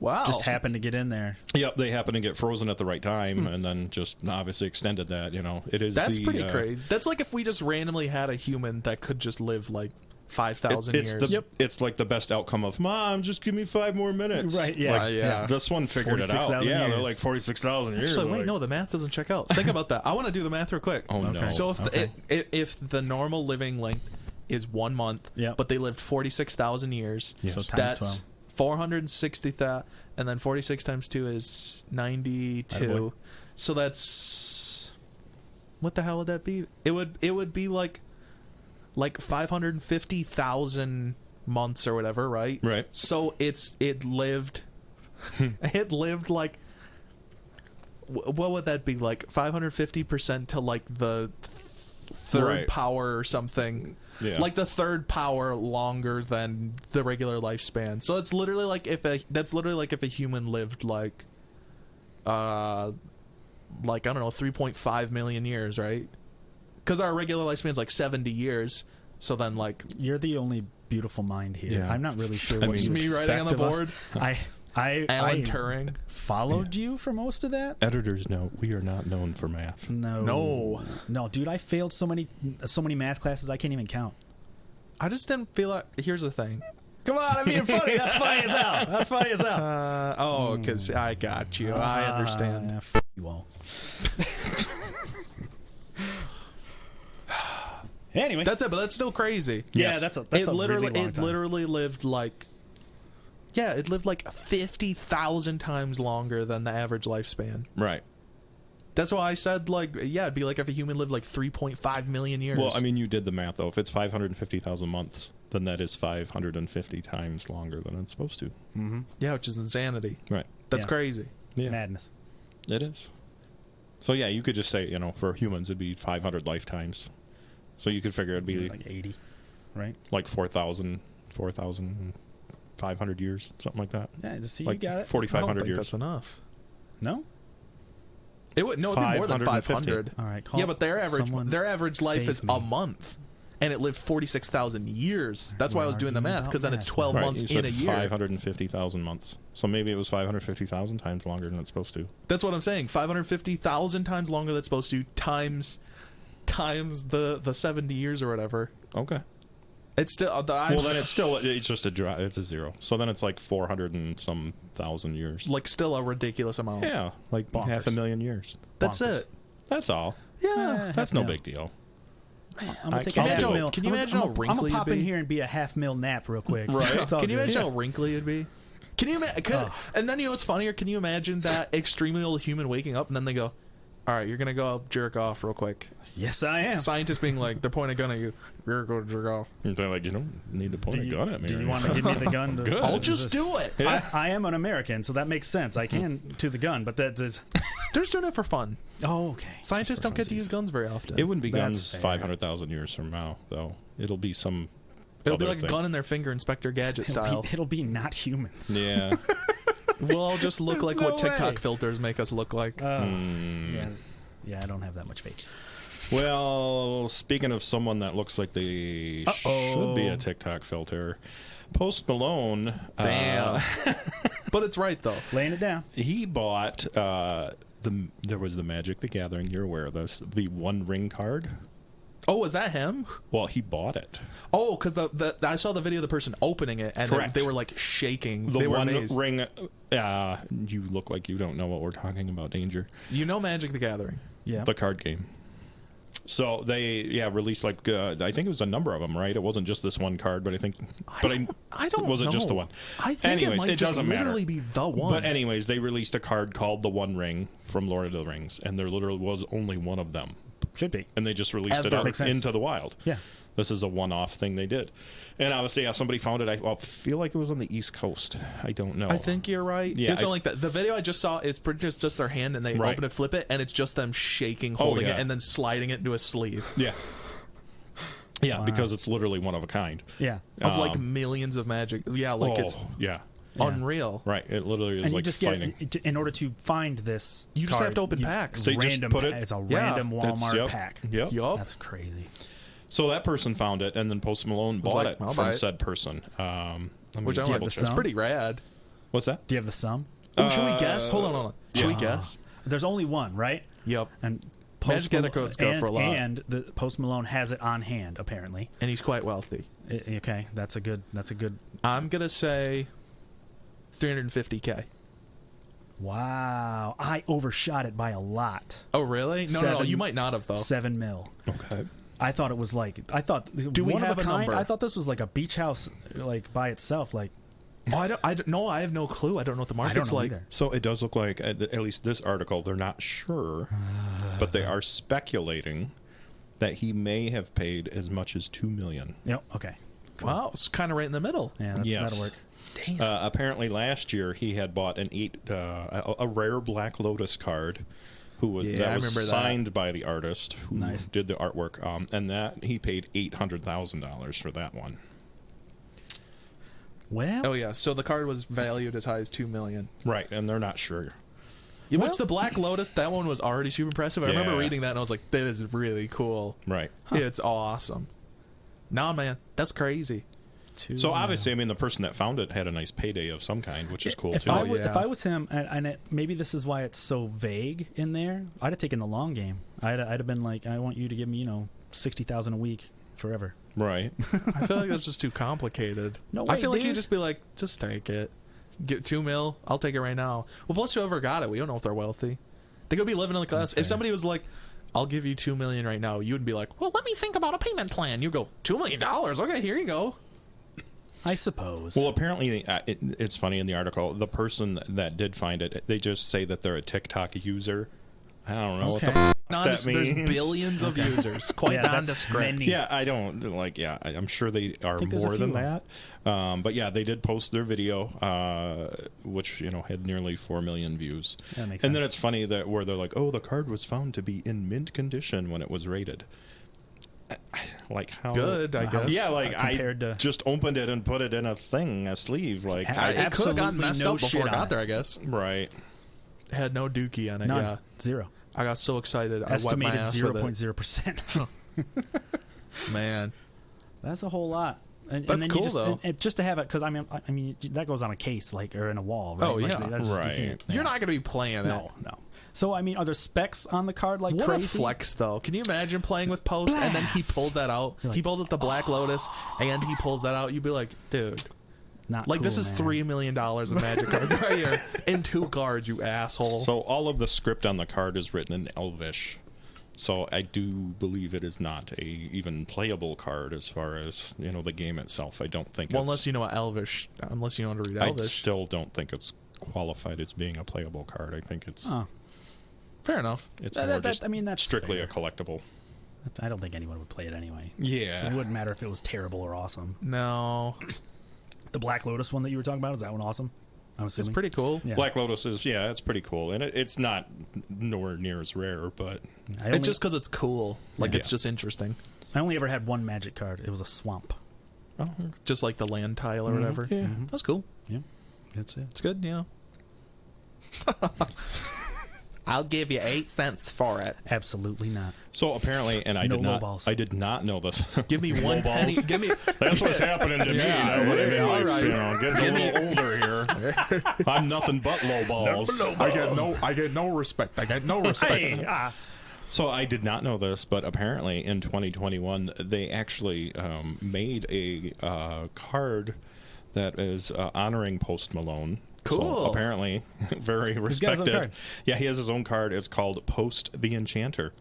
Wow. Just happened to get in there. Yep, they happen to get frozen at the right time, and then just obviously extended that. It is. That's the, pretty crazy. That's like if we just randomly had a human that could just live like 5,000 It's years. it's like the best outcome of Mom, just give me 5 more minutes. Right, yeah. Like, Yeah. This one figured it out. 46,000 Yeah, they're years. like 46,000 years. Actually, wait, like, no, the math doesn't check out. Think about that. I want to do the math real quick. Oh no. So if Okay. if the normal living length is 1 month, Yep. but they lived 46,000 years, Yes. So times that's 12. 460,000, and then 46 times 2 is 92. Attaboy. So that's, what the hell would that be? It would be like 550,000 months or whatever, right? Right. So it lived like, what would that be, like 550% to like the third Right. power or something? Yeah. Like the third power longer than the regular lifespan. So it's literally like if a human lived like I don't know, 3.5 million years, right? Because our regular lifespan is like 70 years. So then like You're the only beautiful mind here. Yeah. I'm not really sure I what mean- you me expect writing on the of us. board. Alan Turing. followed you for most of that. Editor's note: we are not known for math. No, dude, I failed so many math classes I can't even count. I just didn't feel like. Here's the thing. Come on, I'm being funny. That's funny as hell. That's funny as hell. Because I got you. I understand. F you all. Anyway, That's it, but that's still crazy. yeah, Yes. that's a It really long time. literally lived like. Yeah, it lived like 50,000 times longer than the average lifespan. Right. That's why I said, like, yeah, it'd be like if a human lived like 3.5 million years. Well, I mean, you did the math though. If it's 550,000 months, then that is 550 times longer than it's supposed to. Mm-hmm. yeah, which is insanity. Right. That's Yeah. crazy. Yeah. Madness. It is. So yeah, you could just say, for humans it'd be 500 lifetimes. So you could figure it'd be Like 80, right? like 4,500 years, something like that. Yeah, see, Like you got it. I don't 4,500 think years. that's enough. No? It would it'd be more than 550. 500. All right. Yeah, but their average life save is me. a month, and it lived 46,000 years. That's why I was doing the arguing math, because then about it's math. 12 Right, months you in said a year. 550,000 months. So maybe it was 550,000 times longer than it's supposed to. That's what I'm saying. 550,000 times longer than it's supposed to, times the 70 years or whatever. Okay. It's still Well, then it's just it's a zero. So then it's like 400 and some thousand years. like still a ridiculous amount. Yeah, like Bonkers. 500,000 years. That's Bonkers. it. That's all. Yeah. That's no big deal. I'm gonna take Can a you half imagine- mil. can you I'm imagine how I'm wrinkly gonna pop you'd in be? here and be a half mil nap real quick. Right? It's all Can you good. imagine how wrinkly it'd be? Can you imagine? And then you know what's funnier? Can you imagine that extremely old human waking up and then they go, "All right, you're gonna go jerk off real quick." Yes, I am. Scientists being like, they're pointing a gun at you. You're gonna go jerk off. And they're like, you don't need to point a gun at me. Do or you want to anything. give me the gun? To, Good. I'll just do it. I am an American, so that makes sense. I can to the gun, but that is. They're just doing it for fun. Oh, okay. Scientists don't get to use guns very often. It wouldn't be That's guns fair. 500,000 years from now, though. It'll be some. It'll be other like thing. a gun in their finger, Inspector Gadget style. It'll be not humans. Yeah. We'll all just look There's like no what TikTok way. filters make us look like. Yeah, I don't have that much faith. Well, speaking of someone that looks like they should be a TikTok filter, Post Malone. Damn. But it's right though. Laying it down. He bought there was the Magic the Gathering. You're aware of this? The One Ring card. Oh, was that him? Well, he bought it. Oh, because I saw the video of the person opening it, and Correct. they were like shaking. The They were One amazed. Ring. You look like you don't know what we're talking about. Danger. You know Magic the Gathering. Yeah. The card game. So they released like I think it was a number of them, right? It wasn't just this one card, but I think I don't was it know. just the one? I think Anyways, it might it just doesn't matter. literally be the one. But anyways, they released a card called the One Ring from Lord of the Rings, and there literally was only one of them, Should be. and they just released it Ever. out Makes sense. into the wild. Yeah. This is a one-off thing they did, and obviously, somebody found it. I feel like it was on the East Coast. I don't know. I think you're right. Yeah, It's like that. The video I just saw, it's pretty much just their hand, and they Right. open it, flip it, and it's just them shaking, holding yeah. it, and then sliding it into a sleeve Yeah. Yeah, Wow. because it's literally one of a kind. Yeah. of like millions of Magic. Yeah, like it's yeah. unreal. Right. It literally is And you like just fighting. get in order to find this. You just card, have to open packs. They just random. put it- It's a Yeah, random Walmart Yep. pack. Yep. Yup. That's crazy. So that person found it, and then Post Malone bought like, it I'll from buy it. said person. Which I Do you like. have the It's sum? pretty rad. What's that? Do you have the sum? Oh, should we guess? Hold on. Should we yeah. guess? There's only one, right? Yep. And Magic the Gathering codes go for a lot. And the Post Malone has it on hand, apparently. And he's quite wealthy. Okay, that's a good. I'm gonna say 350K. Wow, I overshot it by a lot. Oh, really? No, Seven- you might not have though. 7 mil. Okay. I thought it was like. Do we one of have a kind? number? I thought this was like a beach house, like by itself. Like Oh, I don't know. I have no clue. I don't know what the I don't market's know like. either. So it does look like, at least this article, they're not sure, but they are speculating that he may have paid as much as $2 million. Yep. Okay. Cool. Wow, it's kind of right in the middle. Yeah, Yes. that'll work. Damn. Apparently, last year he had bought a rare Black Lotus card, that I was remember that. signed by the artist who Nice. did the artwork, and that he paid $800,000 for that one. Well, Oh yeah. So the card was valued as high as $2 million. Right, and they're not sure. Which the Black Lotus, that one was already super impressive. I remember Yeah. reading that and I was like, that is really cool. Right. It's awesome. Nah, man, that's crazy. So obviously, I mean, the person that found it had a nice payday of some kind, which is cool if too. If I was him, maybe this is why it's so vague in there, I'd have taken the long game. I'd have been like, I want you to give me, $60,000 a week forever. Right. I feel like that's just too complicated. No way, I feel like dude. you'd just be like, just take it. Get $2 million. I'll take it right now. Well, plus whoever got it, we don't know if they're wealthy. They could be living in the class. If somebody was like, I'll give you $2 million right now, you would be like, well, let me think about a payment plan. You go, $2 million. Okay, here you go. I suppose. Well, apparently, it's funny in the article, the person that did find it, they just say that they're a TikTok user. I don't know what the that means. There's billions of users. Quite nondescript. Yeah, I don't I'm sure they are more than that. But yeah, they did post their video, which had nearly 4 million views. That makes and sense. then it's funny that where they're like, "Oh, the card was found to be in mint condition when it was rated." Like how good, I guess. Yeah, like compared to just opened it and put it in a sleeve. Like it could have gotten messed up before it got there, I guess. Right. It had no dookie on it. None. Yeah, Zero. I got so excited. Estimated I wiped my ass 0.0%. Man, that's a whole lot. And That's then cool, you just, though. and just to have it, because I mean that goes on a case or in a wall. Right? Oh, yeah. That's just, Right. You can't, you're not going to be playing it. No. So I mean, are there specs on the card like What crazy? a flex, though. Can you imagine playing with Post and then he pulls that out? You're like, He pulls out the Black Lotus and he pulls that out. You'd be like, dude, Not like cool, this is man. $3 million of Magic cards right here in 2 cards, you asshole. So all of the script on the card is written in Elvish. So I do believe it is not a even playable card as far as the game itself. I don't think. Well, unless you know Elvish, unless you know how to read I Elvish. still don't think it's qualified as being a playable card. I think it's Fair enough. it's That- more that- just I mean, that's strictly fair. a collectible. I don't think anyone would play it anyway. Yeah. So it wouldn't matter if it was terrible or awesome. No, The Black Lotus one that you were talking about, is that one awesome? I'm assuming. it's pretty cool. Yeah. Black Lotus is it's pretty cool, and it's not nowhere near as rare, but It's just because it's cool. Like, Yeah. it's just interesting. I only ever had one Magic card. It was a swamp. Just like the land tile or whatever. Yeah. That's cool. Yeah, that's it. It's good, I'll give you 8 cents for it. Absolutely not. So apparently, and I No did not, lowballs. I did not know this. Give me 1 penny. Give me. That's what's happening to me. Yeah, You know what I mean? yeah, Like, all right. Getting a little older here. I'm nothing but low balls. I get no respect. I get no respect. So I did not know this, but apparently in 2021 they actually made a card that is honoring Post Malone. Cool. So apparently, very got his own respected. card. Yeah, he has his own card. It's called Post the Enchanter.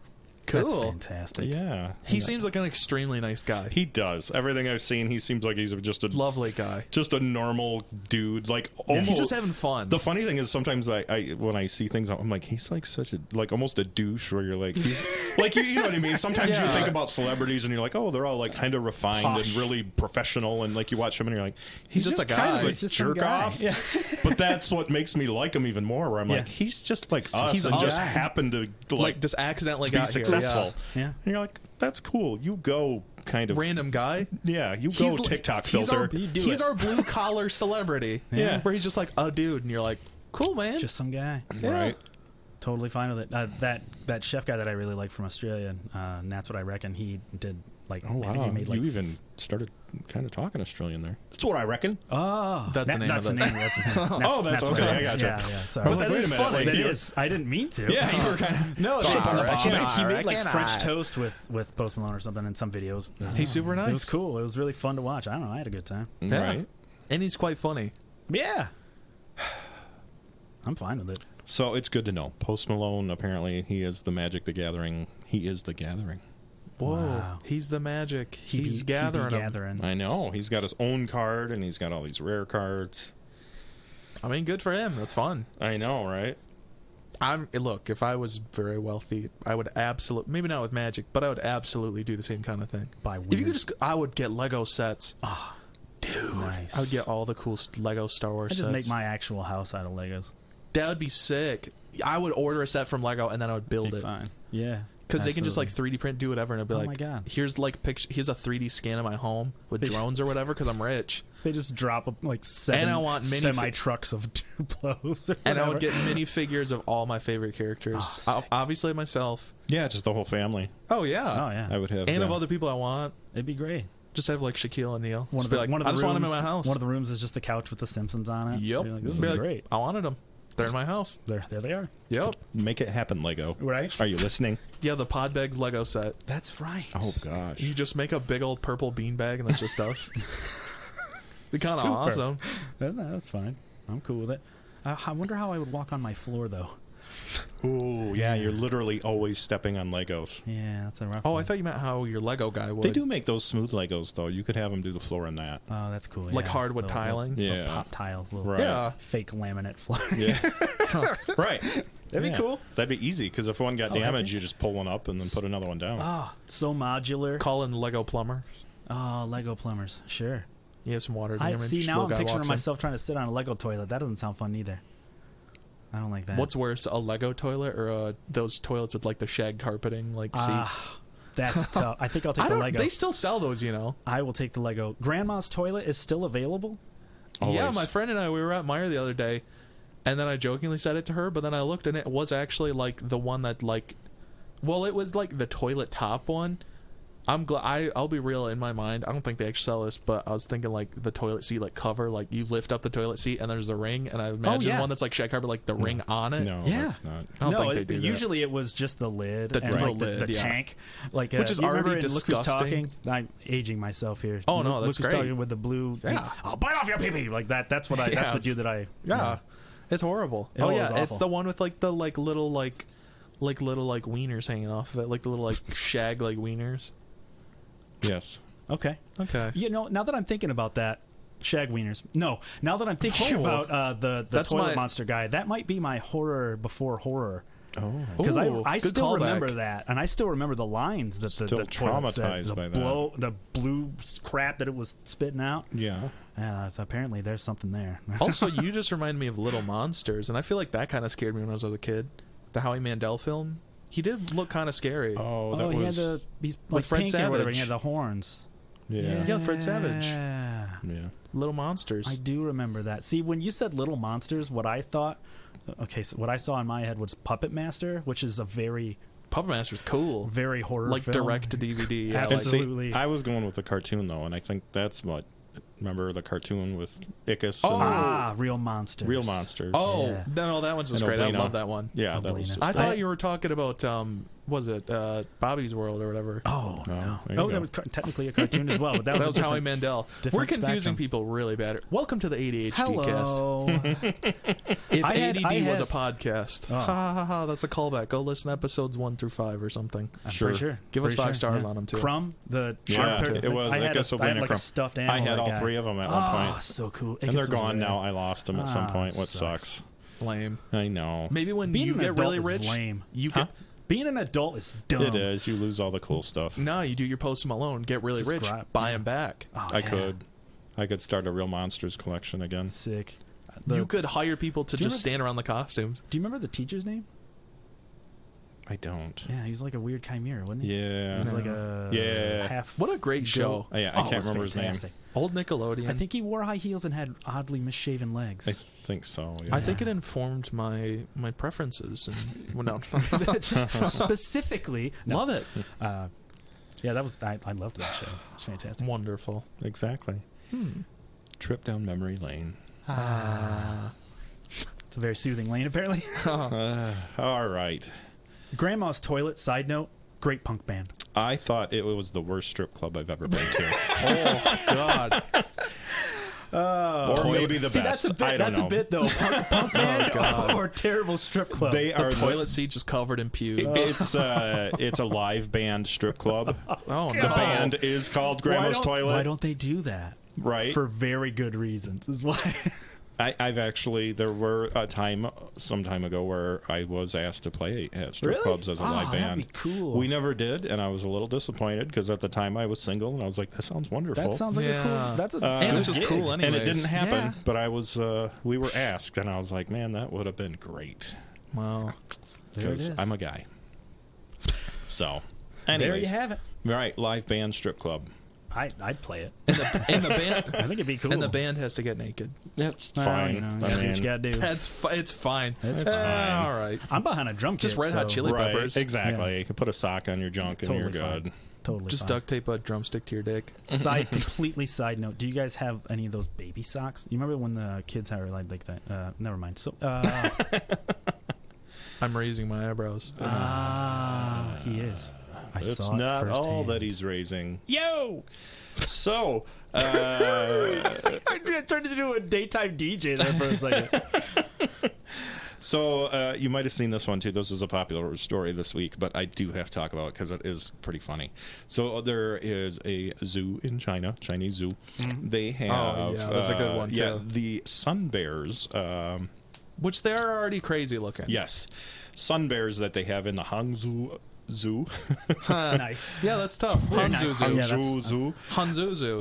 That's Cool. fantastic. Yeah, He seems like an extremely nice guy. he does. Everything I've seen, he seems like he's just a Lovely guy. just a normal dude. Like almost. He's just having fun. The funny thing is, sometimes I when I see things, I'm like, he's like such a almost a douche. Where you're like, he's like you know what I mean. Sometimes you Yeah. think about celebrities and you're like, oh, they're all like kind of refined and really professional, and like you watch him and you're like, he's just a kind guy. of a He's just some jerk guy. off. Yeah. But that's what makes me like him even more. Where I'm like, Yeah. he's just like us, He's and a just guy. happened to like, just accidentally be got successful. Yeah. And you're like, that's cool. You go, kind of here. Random guy. Yeah, you go TikTok filter. He's our blue collar celebrity. Yeah. Where he's just like a dude, and you're like, cool, man. Just some guy. Right. Totally fine with it. That chef guy that I really like from Australia, and that's what I reckon he did. Like, Oh I think he wow! made like You even started kind of talking Australian there. That's what I reckon. That's the name that's of the it. name. That's Oh, that's what okay, it I is. gotcha. Yeah. Sorry. But that wait a is minute, funny. like, That you're- is. I didn't mean to. Yeah, you were kind of No, Chip on the he made like reckon French I- toast with Post Malone or something in some videos. He's super nice. It was cool. It was really fun to watch. I don't know. I had a good time. Yeah. right. And he's quite funny. Yeah. I'm fine with it. So it's good to know. Post Malone, apparently, he is the Magic the Gathering. He is the Gathering. Whoa. Wow. He's the magic. He He's be gathering them. gathering. I know. He's got his own card, and he's got all these rare cards. I mean, good for him. That's fun. I know, right? Look, if I was very wealthy, I would absolutely, maybe not with magic, but I would absolutely do the same kind of thing. Buy If you weird. could just, I would get Lego sets. Dude. Nice. I would get all the cool Lego Star Wars I just sets. make my actual house out of Legos. That would be sick. I would order a set from Lego and then I would build Be it. fine. Yeah. Because they can just like absolutely. 3D print, do whatever, and it'll be Oh like, my God. here's like here's a 3D scan of my home with drones or whatever. Because I'm rich, They just drop like seven And I want mini semi trucks of Duplos. Or and I would whatever. get mini figures of all my favorite characters. Oh, sick. Obviously myself. Yeah, just the whole family. Oh yeah. Oh yeah. I would have. And of other people I want. It'd be great. Just have like Shaquille O'Neal. One Just of be the, like, one of I the just want him in rooms- my house. One of the rooms is just the couch with the Simpsons on it. Yep. You're like, this Be is like, great. I wanted them. They're in my house. There they are. Yep. Make it happen, Lego. Right. Are you listening? Yeah, the Podbags Lego set. That's right. Oh gosh. You just make a big old purple beanbag and that's just us. Be kind of Super. awesome. That's fine. I'm cool with it. I wonder how I would walk on my floor though. Ooh, yeah, you're literally always stepping on Legos. Yeah, that's a rough. Oh, one. I thought you meant how your Lego guy would. They do make those smooth Legos though. You could have them do the floor in that. Oh, that's cool. Like yeah. hardwood Little- tiling? little Yeah. pop tile, little Right. Yeah. fake laminate floor. Yeah. Right. That'd be Yeah. cool. That'd be easy because if one got Oh, heck damaged, yeah. you just pull one up and then put another one down. Oh, so modular. Call in Lego plumber. Oh, Lego plumbers. Sure. You have some water I damage. see now. little I'm guy picturing walks in. myself trying to sit on a Lego toilet. That doesn't sound fun either. I don't like that. What's worse, a Lego toilet or those toilets with like the shag carpeting, like seat? That's tough. I think I'll take I the don't. Lego. They still sell those, you know. I will take the Lego. Grandma's toilet is still available. Always. Yeah, my friend and I, we were at Meijer the other day, and then I jokingly said it to her, but then I looked and it was actually like the one that like, well, it was like the toilet top one. I'm glad. I'll be real, in my mind, I don't think they actually sell this, but I was thinking like the toilet seat like cover, like you lift up the toilet seat and there's a ring, and I imagine yeah. one that's like shag carpet, like the ring on it. No, Yeah. that's not. I don't no, think they do that. usually it was just the lid The- and right. like lid, the yeah. tank, like Which is you remember already in Look Who's disgusting. Talking? I'm aging myself here. Oh, no, that's Look Who's great. Talking with the blue. Yeah. I'll bite off your pee-pee. Like that. That's what I. Yeah, that's the it's- dude that I. Yeah, it's horrible. Oh, it yeah, was it's awful. the one with like the like little like little like wieners hanging off of it, like the little like shag like wieners. Yes. Okay. Okay. You know, now that I'm thinking about that, shag wieners. No, now that I'm thinking Oh. about the That's toilet my- monster guy, that might be my horror before horror. Oh. Because Ooh, I good still callback. remember that, and I still remember the lines that Still the toilet said, traumatized the by that. the blue crap that it was spitting out. Yeah. So apparently there's something there. Also, you just reminded me of Little Monsters, and I feel like that kind of scared me when I was a kid. The Howie Mandel film, he did look kind of scary. Oh, that he was. had he's with like Fred pink or whatever. He Savage. had the horns. Yeah. Yeah, Fred Savage. Yeah. Yeah. Little Monsters. I do remember that. See, when you said Little Monsters, what I thought, so what I saw in my head was Puppet Master, which is a very, Puppet Master's cool. very horror Like film. direct to DVD. Yeah, And like, see, Absolutely. I was going with the cartoon though, and I think that's what. Remember the cartoon with Ickis? Oh. And Real Monsters. Real Monsters. oh Yeah. no, that one's just And great. I Oblina. love that one. Yeah, that was. Oblina. Just, I thought you were talking about was it Bobby's World or whatever? Oh, no. there you Oh, go. that was technically a cartoon as well, but that was, That a was Howie different- Mandel. different We're confusing spectrum. people really bad. Welcome to the ADHD cast. Hello. If I had- ADD was had- a podcast, Oh. ha ha ha, that's a callback. Go listen to episodes 1 through 5 or something. I'm Sure. pretty sure. Give us Pretty 5 stars yeah. on them too. Crumb, the Yeah, sharp- it was. I had, Ickis, I had Oblina, like Crumb. a stuffed animal. I had all guy. three of them at one Oh, point, so cool. and Ickis they're was gone rare. now. I lost them at some point. it What sucks. sucks? Lame. I know. Maybe when Being you an get adult really is rich, lame. you Huh? can. Being an adult is dumb. It is. You lose all the cool stuff. No, you do your Post Malone, get really Just rich, grab- buy them back. Oh, I yeah. could start a Real Monsters collection again. Sick. You could hire people to Do you just stand around the costumes. Do you remember the teacher's name? I don't. Yeah, he was like a weird chimera, wasn't he? Yeah. He was like a Yeah. half. What a great show. Oh, yeah, I Oh, can't it was remember his name. fantastic. Old Nickelodeon. I think he wore high heels and had oddly misshaven legs. I think so. Yeah. I think it informed my preferences. And, well, no. Specifically, no. Love it. Yeah, that was I loved that show. It was fantastic. Wonderful. exactly. Trip down memory lane. It's a very soothing lane, apparently. All right. Grandma's Toilet. Side note: great punk band. I thought it was the worst strip club I've ever been to. Oh, God. Or maybe the See, best. that's a bit. I don't That's know. a bit though. Punk band God. or terrible strip club. They are The toilet seat just covered in pubes. It's a live band strip club. Oh, The no. band is called Grandma's Toilet. Why don't they do that? Right. For very good reasons. Is why. I've actually, there were some time ago where I was asked to play at strip Really? clubs as a live that'd band. be cool. We never did, and I was a little disappointed because at the time I was single, and I was like, "That sounds wonderful." That sounds like a Yeah. cool. That's a And it's good just gig. cool anyways. and it didn't happen. Yeah. But I was, we were asked, and I was like, "Man, that would have been great." Wow. There it Because is. I'm a guy. So, There you anyways, have it. right, live band strip club. I'd play it. And the band. I think it'd be cool. And the band has to get naked. That's Well, fine. You know, I that's what mean, you gotta do. It's fine. It's fine. All right. I'm behind a drum kit. Just Red Hot so- Chili right, Peppers. exactly. You can put a sock on your junk and Totally you're fine. good. totally Just fine. duct tape a drumstick to your dick. Completely side note. Do you guys have any of those baby socks? You remember when the kids had like that? Never mind. So, I'm raising my eyebrows. he is. I It's saw it not all firsthand. that he's raising. Yo! So, I turned into a daytime DJ there for a second. So you might have seen this one too. This is a popular story this week, but I do have to talk about it because it is pretty funny. So there is a zoo in China, Chinese zoo. Mm-hmm. They have that's a good one, Yeah, too. the sun bears. Which they're already crazy looking. Yes, sun bears that they have in the Hangzhou Zoo. Nice. Yeah, that's tough. Hanzu Zoo. Yeah, Hangzhou Zoo. Hanzu Zoo.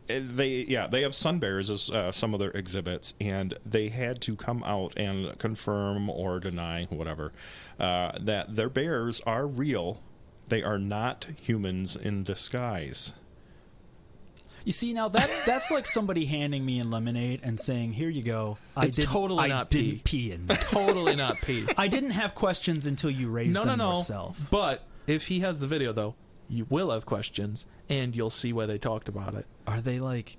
They have sun bears as some of their exhibits, and they had to come out and confirm or deny whatever that their bears are real. They are not humans in disguise. You see, now that's like somebody handing me a lemonade and saying, "Here you go." It's totally not pee. didn't pee in this. Totally not pee. I didn't have questions until you raised them yourself. But if he has the video, though, you will have questions, and you'll see why they talked about it. Are they like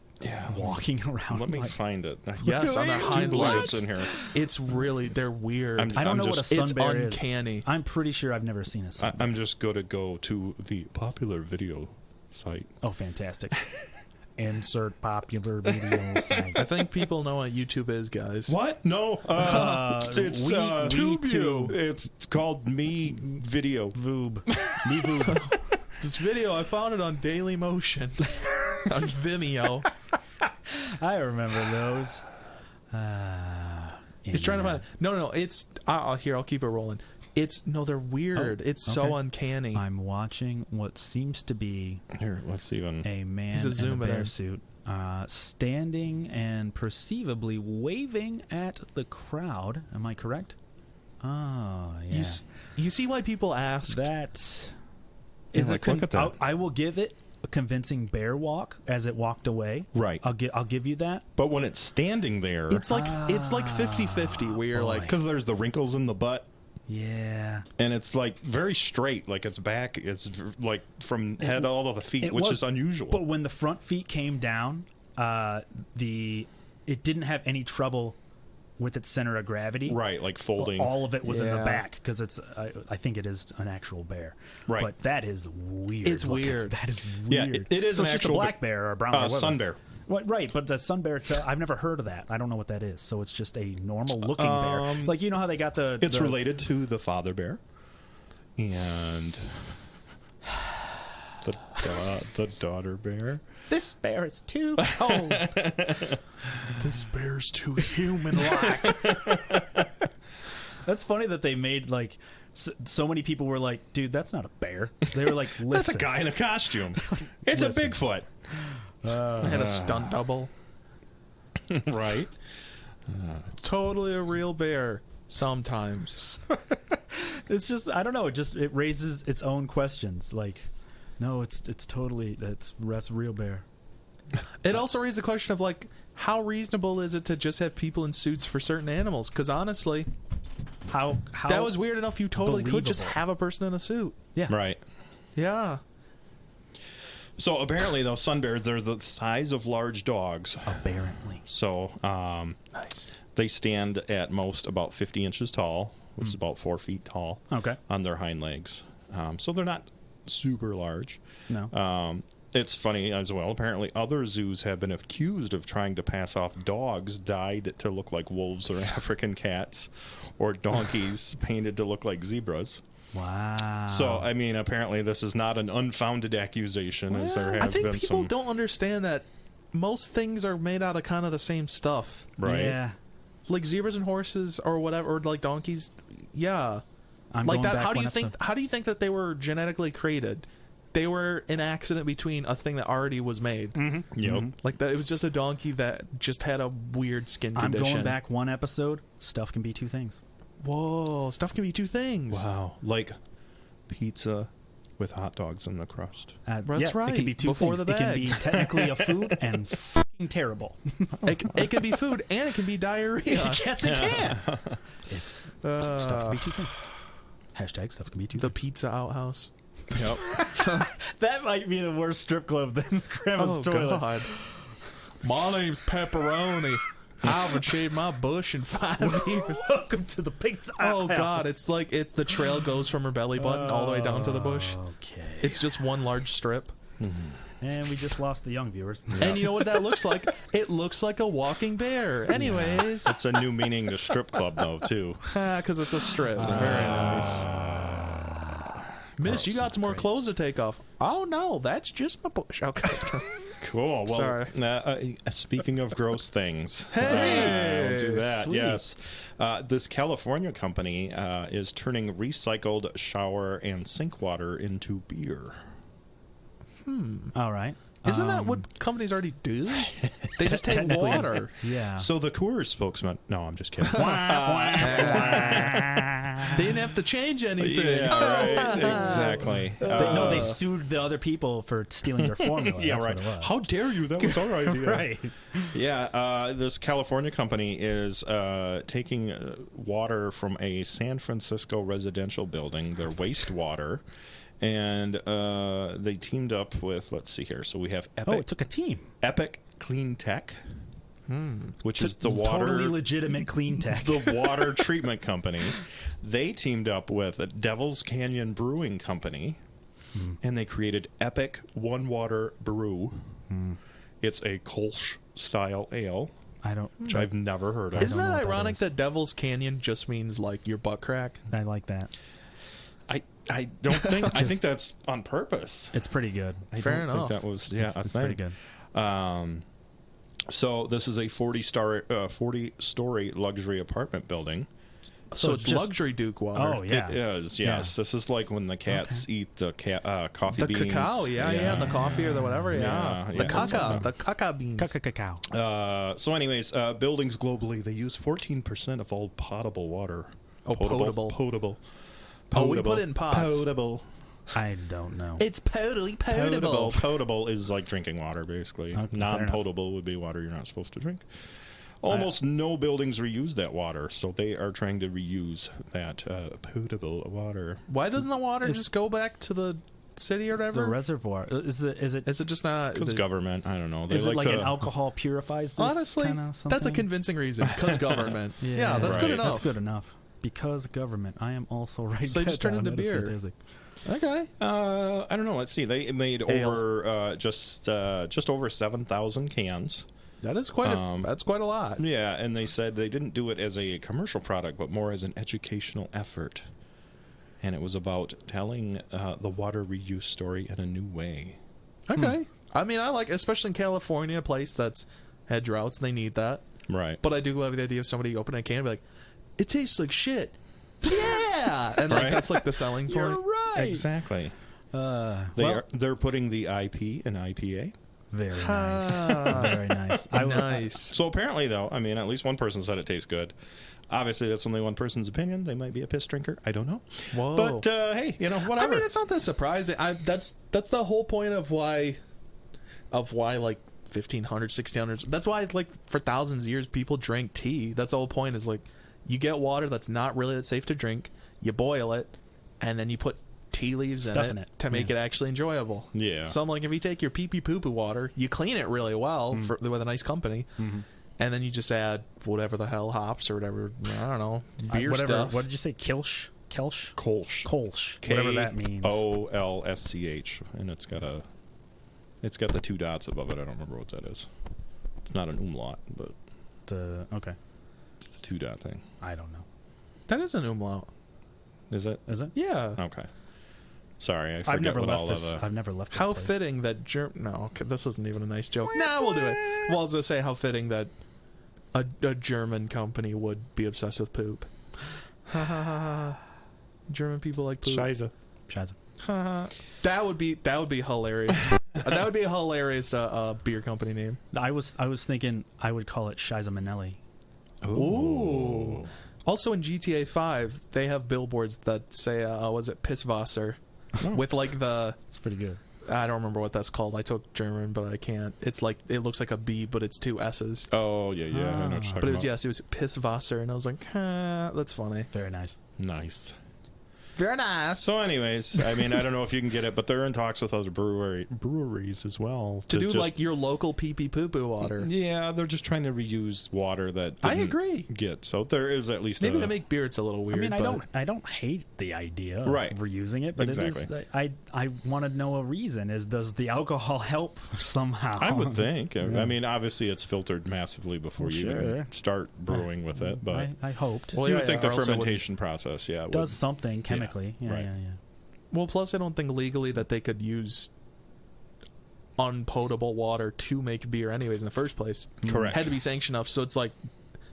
walking around? Let me like, find it. Yes, on their hind legs. It's in here. It's really, they're weird. I don't know what a sun it's bear is. uncanny. I'm pretty sure I've never seen a sun bear. I'm just going to go to the popular video site. Oh, fantastic. Insert popular video site. I think people know what YouTube is, guys. What? No. It's WeTube. It's called Me Video. Voob. Me Voob. This video, I found it on Dailymotion. On Vimeo. I remember those. He's trying to find. No. It's. Here, I'll keep it rolling. They're weird. It's so okay. uncanny. I'm watching what seems to be Here, let's even. a man He's a in a zoom bear in. suit standing and perceivably waving at the crowd. Am I correct? Oh, yeah. You see why people ask? That Yeah, is like, look at that. I will give it a convincing bear walk as it walked away. Right. I'll give you that. But when it's standing there, It's like 50-50 where you're like, because there's the wrinkles in the butt, Yeah. and it's like very straight, like its back is like from head all to the feet, which is unusual. But when the front feet came down, it didn't have any trouble with its center of gravity. Right, like folding. All of it was in the Yeah. back because it's. I think it is an actual bear. Right. But that is weird. It's looking. weird. That is Yeah, weird. it is so an it's just actual a black bear or a brown bear. whatever. sun bear. Right, but the sun bear itself, I've never heard of that. I don't know what that is. So it's just a normal looking bear. Like, you know how they got the... It's the- related to the father bear and the daughter bear. This bear is too cold. this bear's too human-like. That's funny that they made, like... So many people were like, dude, that's not a bear. They were like, listen. That's a guy in a costume. It's Listen. a Bigfoot. I had a stunt double. Right. Totally a real bear. Sometimes. It's just, I don't know. It raises its own questions. Like, no, it's totally, that's real bear. It also raises the question of, like, how reasonable is it to just have people in suits for certain animals? Because honestly, How that was weird enough. You totally could just believable. have a person in a suit. Yeah. Right. Yeah. So apparently, those sun bears, they're the size of large dogs. Apparently. So Nice. they stand at most about 50 inches tall, which is about 4 feet tall. Okay. On their hind legs. So they're not super large. No. It's funny as well. Apparently, other zoos have been accused of trying to pass off dogs dyed to look like wolves or African cats, or donkeys painted to look like zebras. Wow. So, I mean, apparently this is not an unfounded accusation, as there have I think been people some. don't understand that most things are made out of kind of the same stuff. Right. Yeah. Like zebras and horses or whatever, or like donkeys. Yeah. I'm Like going that. back How do one you think? episode. How do you think that they were genetically created? They were an accident between a thing that already was made. Mm-hmm. Yep. Like that, it was just a donkey that just had a weird skin I'm condition. going back one episode. Stuff can be two things. Whoa, stuff can be two things. Wow. Like pizza with hot dogs in the crust. That's yeah, It right, can be two before things. the It can bag. be technically a food and fucking terrible. It can be food and it can be diarrhea. Yes, it can. It's stuff can be two things. Hashtag stuff can be two The things. pizza outhouse. Yep. That might be the worst strip club than Grandma's toilet. God. My name's Pepperoni. I haven't shaved my bush in 5 years. Welcome to the pizza. Oh God, it's like the trail goes from her belly button all the way down to the bush. Okay. It's just one large strip. And we just lost the young viewers. And you know what that looks like? It looks like a walking bear. Anyways. It's a new meaning to strip club, though, too. Because it's a strip. Very nice. Miss, you got some more clothes to take off. Oh, no, that's just my bush. Okay. Cool. Well, Sorry. Speaking of gross things, Hey, we'll do that. sweet. Yes, this California company is turning recycled shower and sink water into beer. All right. Isn't that what companies already do? They just take technically, water. Yeah. So the Coors spokesman. No, I'm just kidding. They didn't have to change anything. Yeah, right. Exactly. No, they sued the other people for stealing their formula. Yeah, That's right. what it was. How dare you? That was our idea. Right. Yeah, this California company is taking water from a San Francisco residential building, their wastewater, and they teamed up with, let's see here, so we have Oh, it took a team. Epic Clean Tech, which is the water... Totally legitimate clean tech. the water treatment company. They teamed up with a Devil's Canyon Brewing Company, and they created Epic One Water Brew. It's a Kolsch-style ale, which I've never heard of. Isn't that know what that ironic is. that Devil's Canyon just means like your butt crack? I like that. I don't think... I think that's on purpose. It's pretty good. I Fair don't enough. think that was... It's pretty good. So this is a 40-story luxury apartment building. So it's just- luxury Duke water. Oh, yeah. It is, yes. This is like when the cats eat the coffee The beans. cacao, yeah, the coffee or the whatever, yeah. Yeah, The yeah. caca beans. Cacao. So anyways, buildings globally, they use 14% of all potable water. Oh, potable. Potable. Oh, we put it in pots. Potable. I don't know. It's potable. Potable is like drinking water, basically. Okay, fair Non-potable would be water you're not supposed to drink. Almost no buildings reuse that water, so they are trying to reuse that potable water. Why doesn't the water just go back to the city or whatever? The reservoir is it Is it just not? Because is it- government, I don't know. They is it like to, an alcohol purifies this? Honestly, kinda that's a something? convincing reason. Because government. Yeah, that's Right. good enough. That's good enough. Because government. I am also right. So they just turn into beer. Okay. I don't know. Let's see. They made Ale. over just over 7,000 cans. That is quite that's quite a lot. Yeah, and they said they didn't do it as a commercial product, but more as an educational effort. And it was about telling the water reuse story in a new way. Okay. I mean, I like, especially in California, a place that's had droughts and they need that. Right. But I do love the idea of somebody opening a can and be like, it tastes like shit. Yeah. And like Right. that's like the selling point. You're right. Exactly. They're putting the IP in IPA. Very nice. Very nice. Nice. So apparently, though, I mean, at least one person said it tastes good. Obviously, that's only one person's opinion. They might be a piss drinker. I don't know. Whoa. But hey, whatever. I mean, it's not that surprising. That's the whole point of why like 1500s, 1600s. That's why like for thousands of years people drank tea. That's the whole point. Is like you get water that's not really that safe to drink. You boil it, and then you put tea leaves Stuff in in it it. to make it actually enjoyable. Yeah. So I'm like, if you take your pee pee poo poo water, you clean it really well with a nice company. And then you just add whatever the hell hops or whatever, I don't know, beer stuff. What did you say? Kolsch? Kolsch. Kolsch. Whatever that means. Kolsch, and it's got the 2 dots above it. I don't remember what that is. It's not an umlaut, but Okay. it's the 2 dot thing. I don't know. That is an umlaut. Is it? Is it? Yeah. Okay. Sorry, I I've forget never what left all this. of I've never left this How place. fitting that No, okay, this isn't even a nice joke. Nah, we'll do it. Well, I was going to say how fitting that a German company would be obsessed with poop. Ha ha ha ha. German people like poop. Scheiße. Scheiße. Ha ha. That would be hilarious. That would be a hilarious beer company name. I was thinking I would call it Scheiße Manelli. Ooh. Also in GTA 5, they have billboards that say, was it Pisswasser? With like the... It's pretty good. I don't remember what that's called. I took German, but I can't. It's like, it looks like a B, but it's 2 S's. Oh, yeah. I know what you're talking But it was, about. yes, it was Pisswasser, and I was like, that's funny. Very nice. Nice. Very nice. So, anyways, I mean, I don't know if you can get it, but they're in talks with other breweries as well to do just, like your local pee-pee poo-poo water. Yeah, they're just trying to reuse water that I agree. Get so there is at least maybe to make beer it's a little weird. I mean, I don't hate the idea of Right. reusing it, but Exactly. it is. I want to know a reason. Does the alcohol help somehow? I would think. I mean, obviously, it's filtered massively before you Sure. even start brewing with it, but I hoped. Well, you yeah, would think or the else it fermentation process, would- does something chemically. Yeah, right. yeah. Well, plus I don't think legally that they could use unpotable water to make beer anyways in the first place. Correct. Had to be sanctioned enough, so it's like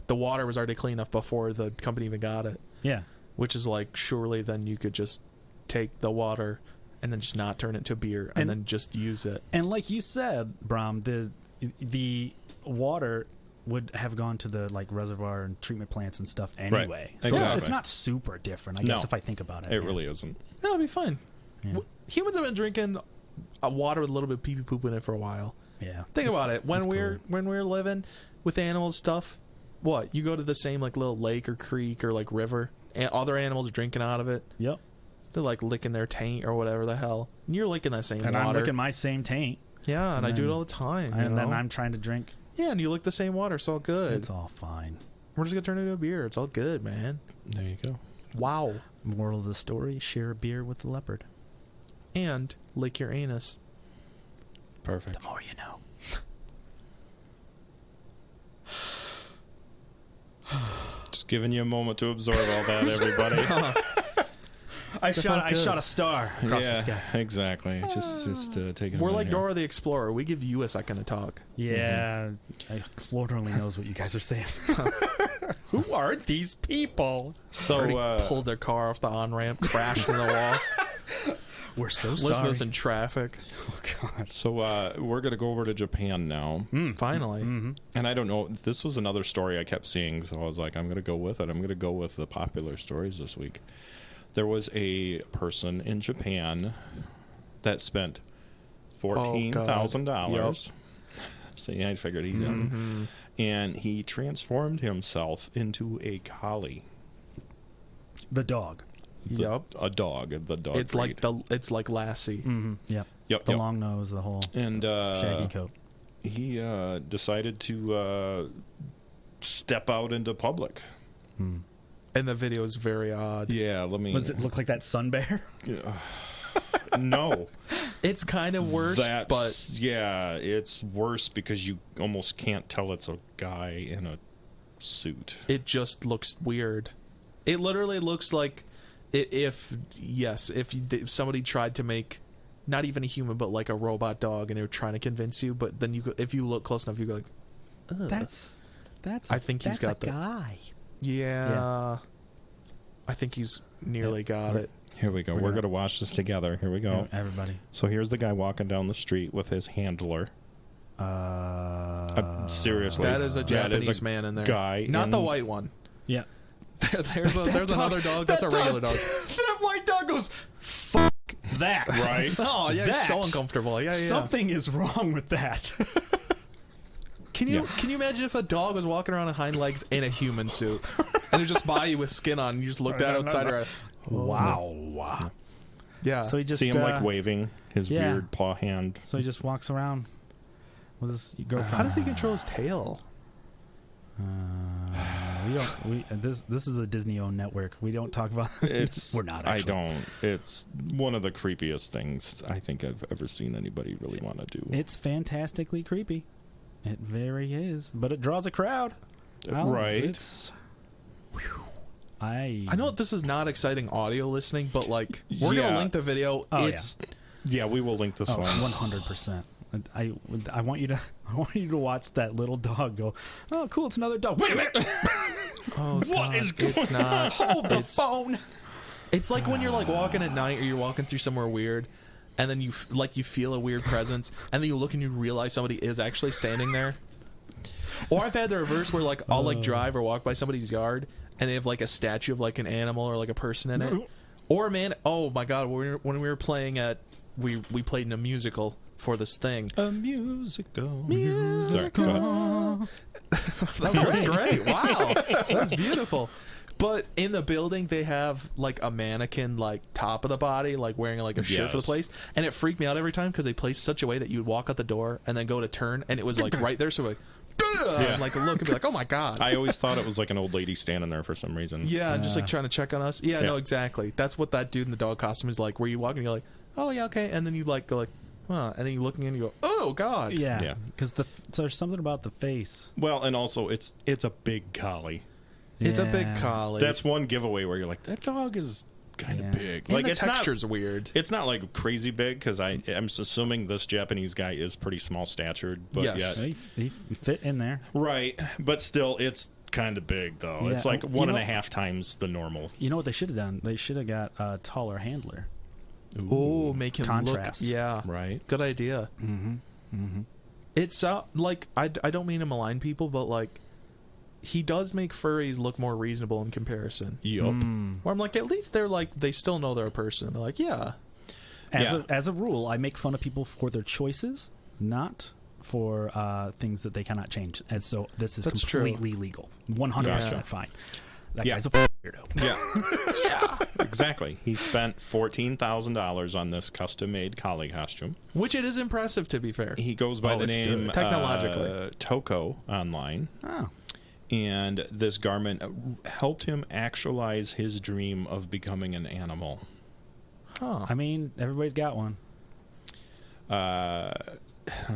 the water was already clean enough before the company even got it. Yeah. Which is like, surely then you could just take the water and then just not turn it to beer and then just use it. And like you said, Bram, the water would have gone to the like reservoir and treatment plants and stuff anyway. So Exactly. it's not super different, I guess, if I think about it. It really isn't. That'll be fine. Yeah. Humans have been drinking water with a little bit of pee-pee poop in it for a while. Yeah. Think about it. When That's we're living with animals stuff, what? You go to the same like little lake or creek or like river, and other animals are drinking out of it. Yep. They're like licking their taint or whatever the hell. And you're licking that same And water. I'm licking my same taint. Yeah, and I do it all the time. You And then know? I'm trying to drink. Yeah, and you lick the same water. It's all good. It's all fine. We're just gonna turn it into a beer. It's all good, man. There you go. Wow. Moral of the story: share a beer with the leopard. And lick your anus. Perfect. The more you know. Just giving you a moment to absorb all that, everybody. I shot a star across the sky. Exactly. Just taking. We're a like minute Dora the Explorer. We give you a second to talk. Yeah, Lord only knows what you guys are saying. Who are these people? So Already pulled their car off the on-ramp, crashed in the wall. We're so Listen to sorry. this in traffic. Oh God. So we're gonna go over to Japan now, Finally. and I don't know. This was another story I kept seeing, so I was like, I'm gonna go with it. I'm gonna go with the popular stories this week. There was a person in Japan that spent $14,000. See, I figured he's in, and he transformed himself into a collie. The dog. A dog. The dog. It's breed. it's like Lassie. Yep. Yep. The yep. long nose, the whole And shaggy coat. he decided to step out into public. And the video is very odd. Yeah, let me. Does it look like that sun bear? No, It's kind of worse, but yeah, it's worse because you almost can't tell it's a guy in a suit. it just looks weird. It literally looks like if somebody tried to make not even a human but like a robot dog and they were trying to convince you, but then if you look close enough you go like, ugh. That's. I think he's got the the guy. Yeah. I think he's nearly got it. Here we go. We're gonna watch this together. Here we go. Everybody. So here's the guy walking down the street with his handler. Seriously, That is a that Japanese a man in there. guy Not in- the white one. Yeah. There's another dog that's a regular dog. That white dog goes, fuck that. Right? Oh, yeah, it's so That- uncomfortable. Yeah, yeah. Something is wrong with that. Can you imagine if a dog was walking around on hind legs in a human suit and it just by you with skin on and you just looked at it outside her? Wow. Yeah. So he just See him like waving his yeah. weird paw hand. So he just walks around with his girlfriend. How does he control his tail? This is the Disney-owned network. We don't talk about. It's We're not. I Actually. don't. It's one of the creepiest things I think I've ever seen anybody really want to do. It's fantastically creepy. It very is, but it draws a crowd. Right. It's. I I know this is not exciting audio listening, but like we're Yeah. gonna link the video. Oh, It's Yeah, we will link this one. 100%. I want you to watch that little dog go. Oh, cool! It's another dog. Wait a minute! oh god, is going it's not. Hold the phone. It's like when you're like walking at night or you're walking through somewhere weird, and then you feel a weird presence, and then you look and you realize somebody is actually standing there. Or I've had the reverse where like I'll like drive or walk by somebody's yard and they have like a statue of like an animal or like a person in it. Or man, oh my god, when we were playing at we played in a musical for this thing. A musical. Sorry, Musical. go ahead. That was great. Wow. That was beautiful. But in the building, they have like a mannequin, like top of the body, like wearing like a shirt for the place, and it freaked me out every time because they placed such a way that you would walk out the door and then go to turn, and it was like right there, so like, and like look and be like, oh my god. I always thought it was like an old lady standing there for some reason. Yeah, just like trying to check on us. Yeah, no, exactly. That's what that dude in the dog costume is like. Where you walk and you're like, oh yeah, okay, and then you like go like, huh, and then you looking and you go, oh god. Yeah, because so there's something about the face. Well, and also it's a big collie. It's a big collie. That's one giveaway where you're like, that dog is kind of big. And like the it's texture's not weird. It's not like crazy big because I'm assuming this Japanese guy is pretty small statured. But yes, he fit in there. Right, but still, it's kind of big though. Yeah. It's like 1.5 times the normal. You know what they should have done? They should have got a taller handler. Oh, make him contrast. look. Yeah, right. Good idea. It's like I don't mean to malign people, but like he does make furries look more reasonable in comparison. Yup. Where I'm like, at least they're like they still know they're a person. They're like, yeah. As a rule, I make fun of people for their choices, not for things that they cannot change. And so this is completely legal. 100% fine. That guy's a weirdo. Yeah. Yeah. Exactly. He spent $14,000 on this custom-made collie costume. Which it is impressive, to be fair. He goes by the name technologically Toko online. Oh. And this garment helped him actualize his dream of becoming an animal. Huh. I mean, everybody's got one.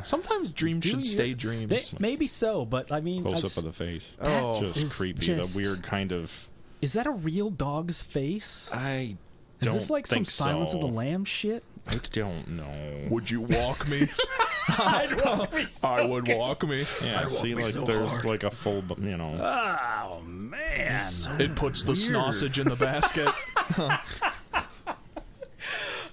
Sometimes dreams should stay dreams. Maybe so, but I mean... Close up of the face. Just creepy. Just, the weird kind of... Is that a real dog's face? I don't Is this like some think Silence of the so. Lamb shit? I don't know. Would you walk me? I would walk me. Yeah, see, like so there's hard. like a full, you know. Oh, man. It puts the sausage in the basket.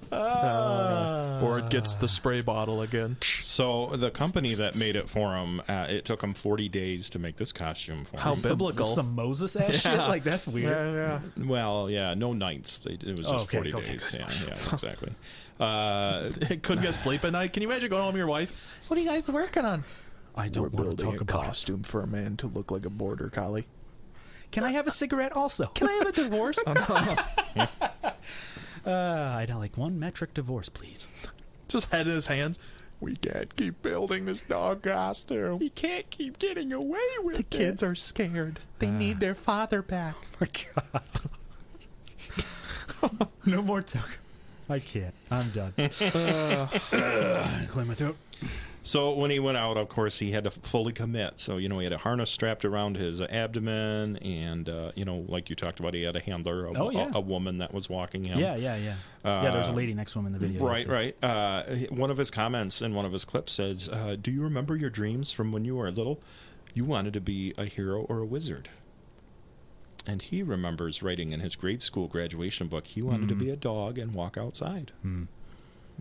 Or it gets the spray bottle again. So the company that made it for him, it took him 40 days to make this costume for him. How biblical. Some Moses ass shit? Like, that's weird. Yeah. Well, yeah, no nights. It was just 40 days. Okay. Yeah, exactly. Couldn't get sleep at night. Can you imagine going home to your wife? What are you guys working on? I don't We're want to building talk a about costume for a man to look like a border collie. it. Can I have a cigarette also? Can I have a divorce? I'd like 1 metric divorce, please. Just head in his hands. We can't keep building this dog costume. We can't keep getting away with it. The kids are scared. They need their father back. Oh my God. No more talk. I can't. I'm done. Clear my throat. So when he went out, of course, he had to fully commit. So, he had a harness strapped around his abdomen, and, like you talked about, he had a handler, a woman that was walking him. Yeah. Yeah, there's a lady next to him in the video. Right. One of his comments in one of his clips says, do you remember your dreams from when you were little? You wanted to be a hero or a wizard. And he remembers writing in his grade school graduation book, he wanted to be a dog and walk outside.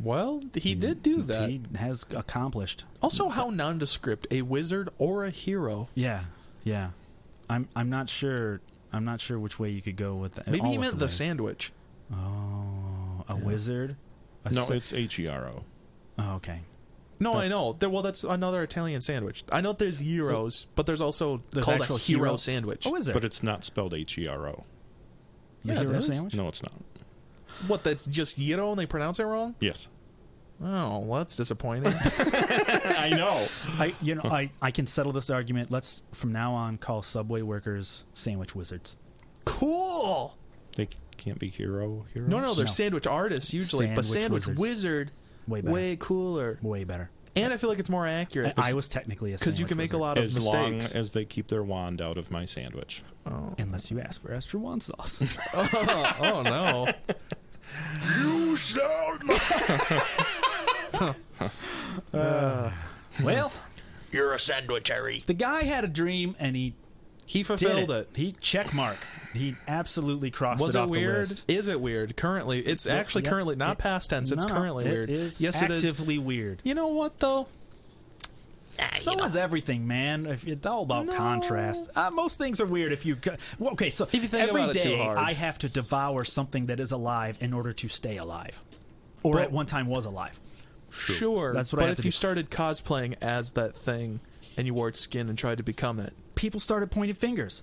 Well, he did do that. He has accomplished. Also, how nondescript, a wizard or a hero? Yeah. I'm not sure. I'm not sure which way you could go with that. Maybe he meant the sandwich. Oh, a wizard. No, it's Hero. Oh, okay. No, I know. Well, that's another Italian sandwich. I know there's gyros, but there's also called a hero sandwich. Oh, is there? But it's not spelled Hero. The Yeah, hero it is. sandwich? No, it's not. What? That's just gyro and they pronounce it wrong? Yes. Oh, well, that's disappointing. I know. I can settle this argument. Let's from now on call Subway workers sandwich wizards. Cool. They can't be heroes? No, they're sandwich artists usually, but Sandwich sandwich wizards. wizard, Way cooler. Way better. And I feel like it's more accurate. I was technically a because you can make a lot of As long mistakes. as they keep their wand out of my sandwich. Unless you ask for extra one sauce. Oh no. You shall not. Well, You're a sandwichery. the guy had a dream and he fulfilled did it. He check mark. He absolutely crossed Was it it off weird? the list. Is it weird? Currently, it's actually currently not past tense. It's currently weird. It is yes, it is. actively weird. You know what though? So is everything, man. It's all about contrast. Most things are weird if you... Okay, so If you think every about it too day hard. I have to devour something that is alive in order to stay alive. Or at one time was alive. Sure. That's what I but have if to you do. started cosplaying as that thing and you wore its skin and tried to become it, People started pointing fingers.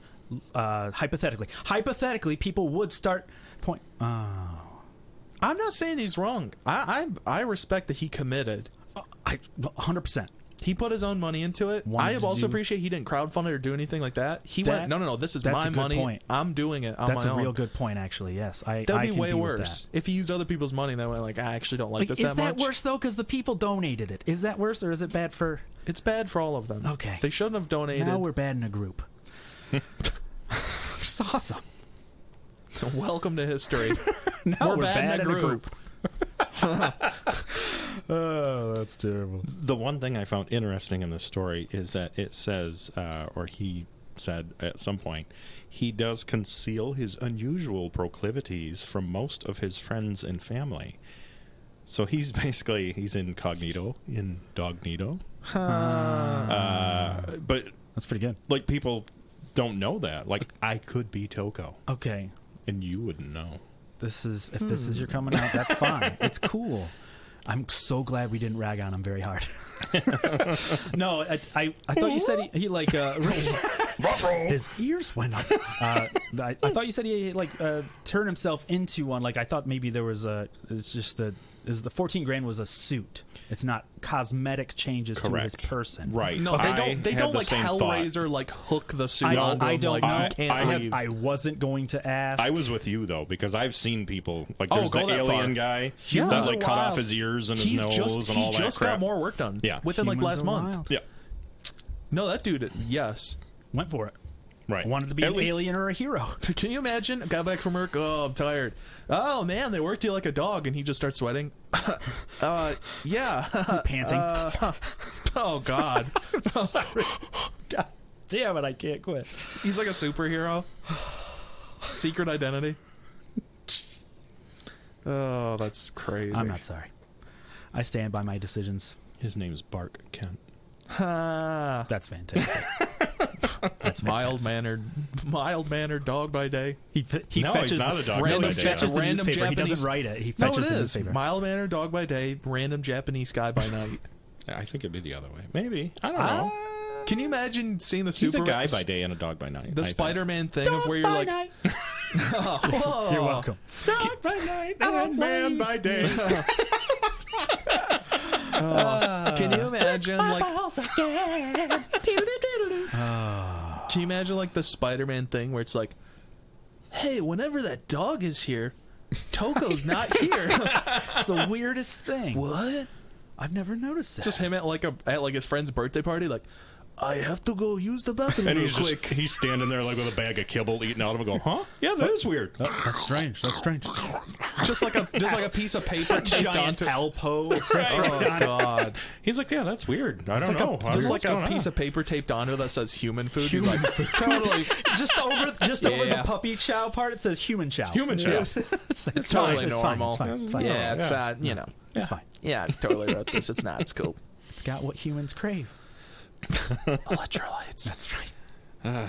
hypothetically, people would start point. I'm not saying he's wrong. I respect that he committed. 100%. He put his own money into it. I also appreciate he didn't crowdfund it or do anything like that. He went, no, this is my money. Point. I'm doing it on that's my own. That's a real good point, actually. Yes, that'd be way worse if he used other people's money. That way, like, I actually don't like this that much. Is that worse though? Because the people donated it. Is that worse, or is it bad for? It's bad for all of them. Okay, they shouldn't have donated. Now we're bad in a group. It's awesome. So welcome to history. Now we're bad in a group. Oh, that's terrible. The one thing I found interesting in this story is that it says, or he said at some point, he does conceal his unusual proclivities from most of his friends and family. So he's incognito, indognito. But that's pretty good. Like, people don't know that. Like, I could be Toko. Okay. And you wouldn't know. This is your coming out, that's fine. It's cool. I'm so glad we didn't rag on him very hard. No, I thought you said he like his ears went up. I thought you said he like turned himself into one. Like, I thought maybe there was the 14 grand was a suit. It's not cosmetic changes Correct. To his person. Right. No, they don't like Hellraiser like hook the suit on him. I don't like, know. You can't leave. I wasn't going to ask. I was with you though, because I've seen people like there's the alien guy Yeah. that like cut off his ears and his nose and all that crap. He just got more work done. Yeah. Within like last month. Wild. Yeah. No, that dude. Yes. Went for it. Right. I wanted to be an alien or a hero. Can you imagine? Got back from work. Oh, I'm tired. Oh man, they worked you like a dog, and he just starts sweating. Yeah. Panting. Oh God. Sorry. God damn it! I can't quit. He's like a superhero. Secret identity. Oh, that's crazy. I'm not sorry. I stand by my decisions. His name's Bark Kent. That's fantastic. That's mild mannered dog by day. He No, fetches he's not a dog by random day. fetches the Random newspaper. He Japanese- doesn't write it. He No, fetches it the is newspaper. mild mannered dog by day, random Japanese guy by night. I think it'd be the other way. Maybe. I don't know. Can you imagine seeing the He's super a guy by day and a dog by night. the Spider-Man thing of where you're like, oh, You're welcome. dog by night and man by day. can you imagine like can you imagine like the Spider-Man thing where it's like, hey, whenever that dog is here, Toko's not here. It's the weirdest thing. What? I've never noticed that. Just him at like his friend's birthday party, like, I have to go use the bathroom And real he's quick. he's standing there like with a bag of kibble eating out of him and go, huh? Yeah, that is weird. That's strange. That's strange. just like a piece of paper taped onto. Alpo. Oh God! He's like, yeah, that's weird. I don't Like know. just like a piece of paper taped onto that says human food. He's like, Totally. Just over Yeah. the puppy chow part, it says human chow. Human chow. It's totally it's normal. Fine, it's fine. yeah, it's you know, It's fine. yeah, I totally wrote this. It's not. It's cool. It's got what humans crave. Electrolytes. That's right.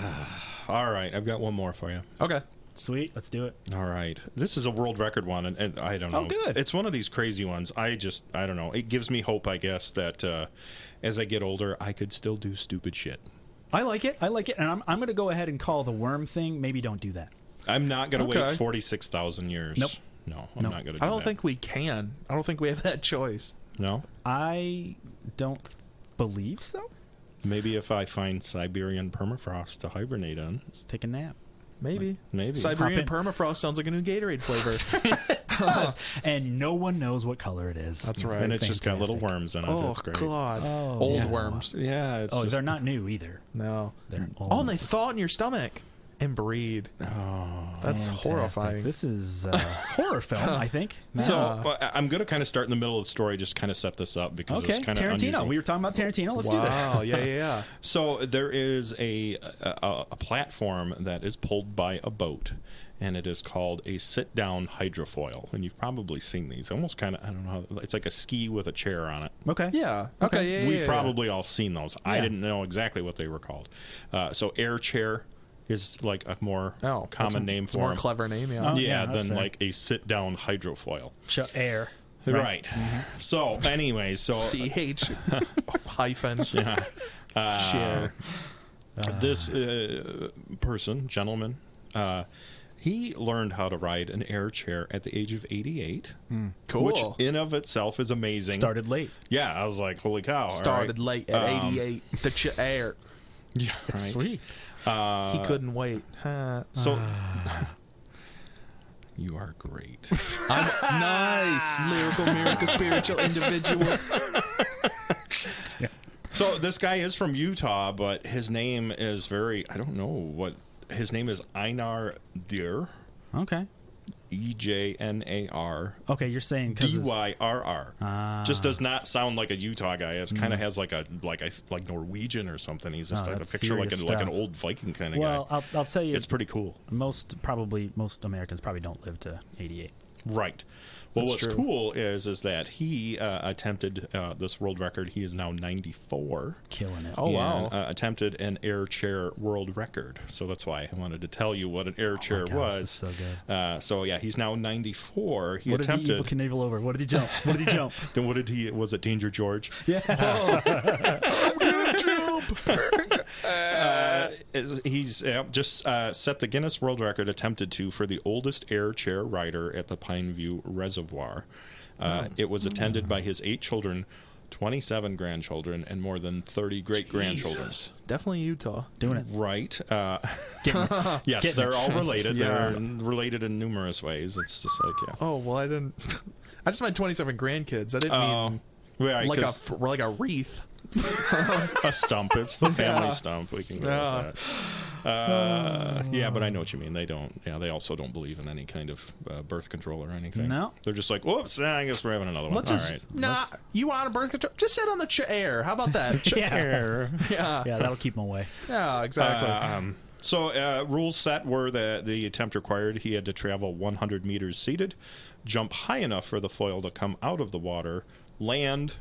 All right, I've got one more for you. Okay. Sweet. Let's do it. All right. This is a world record one, and I don't know. Oh, good. It's one of these crazy ones. I don't know. It gives me hope, I guess, that as I get older, I could still do stupid shit. I like it. And I'm going to go ahead and call the worm thing. Maybe don't do that. I'm not going to Okay. wait 46,000 years. Nope. No, I'm not going to do that. I don't think we can. I don't think we have that choice. No? I don't believe so. Maybe if I find Siberian permafrost to hibernate in. Just take a nap. Maybe. Maybe. Siberian Hop in. permafrost sounds like a new Gatorade flavor. And no one knows what color it is. That's right. And it's just got little Fantastic. worms in it. Oh That's great. God! Oh, Old yeah. worms. Yeah, it's Oh, just, they're not new either. No. They're old. Oh, and they thaw in your stomach and breed. Oh. That's Fantastic. horrifying. This is a horror film, I think. So I'm going to kind of start in the middle of the story, just kind of set this up because Okay, it's kind of Tarantino. unusual. We were talking about Tarantino. Let's do this. Wow! Yeah. So there is a platform that is pulled by a boat, and it is called a sit-down hydrofoil. And you've probably seen these. Almost kind of, I don't know, it's like a ski with a chair on it. Okay. Yeah. Okay. Yeah. We've probably all seen those. I Yeah. didn't know exactly what they were called. So air chair is like a more common name it's for a more them. clever name. Yeah. Oh, Yeah, yeah, that's than fair. like a sit-down hydrofoil. Air. Right. So anyway, so CH hyphen yeah. chair. This gentleman, he learned how to ride an air chair at the age of 88. Cool. Which in of itself is amazing. Started late. Yeah, I was like, holy cow. Started late at 88. The chair. Yeah, It's sweet. He couldn't wait. So, you are great. I'm nice, lyrical, miracle, spiritual individual. So this guy is from Utah, but his name is I don't know what, his name is Einar Dyrr. Okay. EJNAR. Okay, you're saying because DYRR. Just does not sound like a Utah guy. It kind of has like Norwegian or something. He's just like a that's picture like serious an stuff. old Viking kind of guy. Well, I'll tell you, It's pretty cool. most Americans probably don't live to 88. Right. Well, That's what's true. cool is that he attempted this world record. He is now 94. Killing it. Oh, wow. And, attempted an air chair world record. So that's why I wanted to tell you what an air chair God, was. this is so good. So yeah, he's now 94. He What did he attempted. Evil Knievel over? What did he jump? What did he jump? Then what did he? Was it Danger George? Yeah. He's just set the Guinness World Record attempted to for the oldest air chair rider at the Pineview Reservoir. It was attended by his 8 children, 27 grandchildren, and more than 30 great-grandchildren. Jesus. Definitely Utah. Doing it. Right. Yes, they're all related. Yeah. They're related in numerous ways. It's just like, yeah. Oh, well, I didn't. I just meant 27 grandkids. I didn't mean Right, like 'cause like a wreath. a stump. It's the family stump. We can go with that. Yeah, but I know what you mean. They don't. Yeah, they also don't believe in any kind of birth control or anything. No. They're just like, whoops. I guess we're having another one. Let's All just right. nah. You want a birth control? Just sit on the chair. How about that? Yeah. Yeah. Yeah, that'll keep him away. Yeah. Exactly. So rules set were that the attempt required he had to travel 100 meters seated, jump high enough for the foil to come out of the water, land,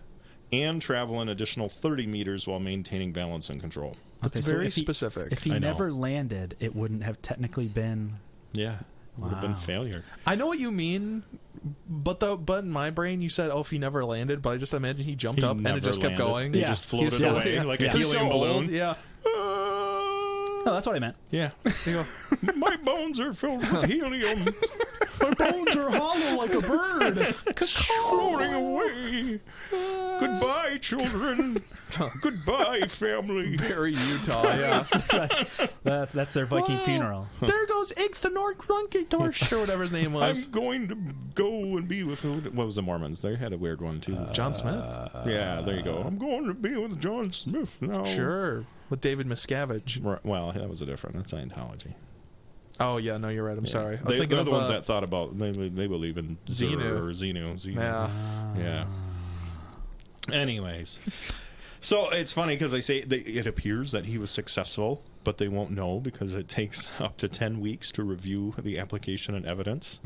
and travel an additional 30 meters while maintaining balance and control. That's Okay, so very if he- specific. If he I know. never landed, it wouldn't have technically been. Yeah. Would have been Wow. failure. I know what you mean, but in my brain you said, "Oh, if he never landed," but I just imagine he jumped He up and it never just kept landed. going. He Yeah. just floated He away like a He's so helium balloon. old, yeah. No, that's what I meant. Yeah. You go, my bones are filled with helium. My bones are hollow like a bird. Floating away. Goodbye, children. Goodbye, family. Very Utah, yeah. That's their Viking funeral. There goes Ig the Norgrunkitorsh, or whatever his name was. I'm going to go and be with what was the Mormons? They had a weird one too. John Smith. Yeah, there you go. I'm going to be with John Smith now. Sure. With David Miscavige. Right, well, that was a different. That's Scientology. Oh, yeah, no, you're right. I'm sorry. I was thinking They're of the ones that thought about they believe in Xenu. Xenu. Yeah. Yeah. Anyways, so it's funny because they say it appears that he was successful, but they won't know because it takes up to 10 weeks to review the application and evidence.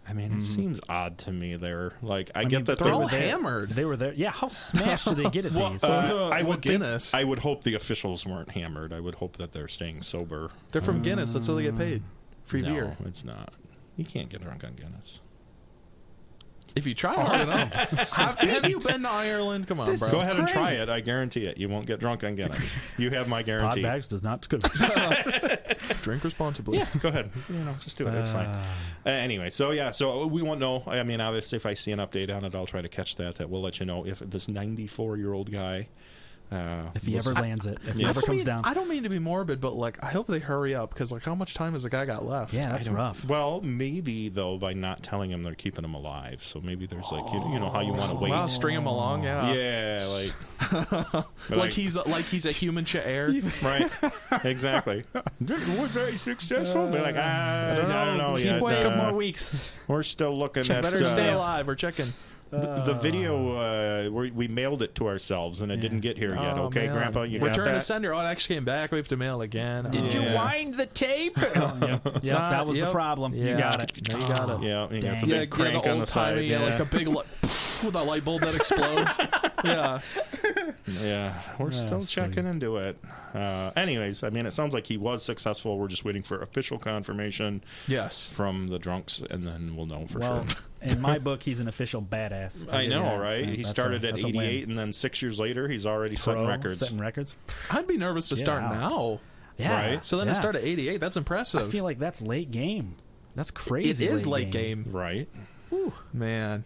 I mean, it seems odd to me. They're like, I get mean, that They're all there. hammered. They were there. Yeah, how smashed do they get at these? I With would think, Guinness. I would hope the officials weren't hammered. I would hope that they're staying sober. They're from Guinness. That's how they get paid. Free No, beer. it's not. You can't get drunk on Guinness. If you try hard enough. Have you been to Ireland? Come on, bro. Go ahead and try it. I guarantee it. You won't get drunk on Guinness. You have my guarantee. Podbags does not. Good. Drink responsibly. Yeah, go ahead. Just do it. It's fine. Anyway, so yeah, so we won't know. I mean, obviously, if I see an update on it, I'll try to catch that. We'll let you know if this 94-year-old guy. If he ever lands it, if he Yeah. ever comes down. I don't mean to be morbid, but like I hope they hurry up because like how much time has the guy got left? Yeah, that's rough. Well, maybe though by not telling him they're keeping him alive. So maybe there's like you know how you want to wait. Wow, string him along, yeah. Yeah, like he's a human chair. right. Exactly. Was I successful? Be like, I don't know Keep yet. waiting. Couple more weeks. We're still looking at Better stay alive. We're checking. The video, we mailed it to ourselves, and it didn't get here yet. Oh, Okay, man. Grandpa, you got Return to that? sender. Oh, it actually came back. We have to mail again. Did you Yeah. wind the tape? Yep, that was the problem. Yeah. You got it. No, you got it. Yeah, you got Dang. the big crank the on the old side. timey, like a big with a light bulb that explodes. Yeah. Yeah, we're still sweet. checking into it. Anyways, I mean, it sounds like he was successful. We're just waiting for official confirmation Yes. from the drunks, and then we'll know for Well, sure. In my book, he's an official badass. I know, Yeah, right? He that's started at that's a win. 88, and then 6 years later, he's already setting records. Setting records. I'd be nervous to start out. now. Yeah. Right. So then to start at 88, that's impressive. I feel like that's late game. That's crazy. it is late game. Right. Whew, man.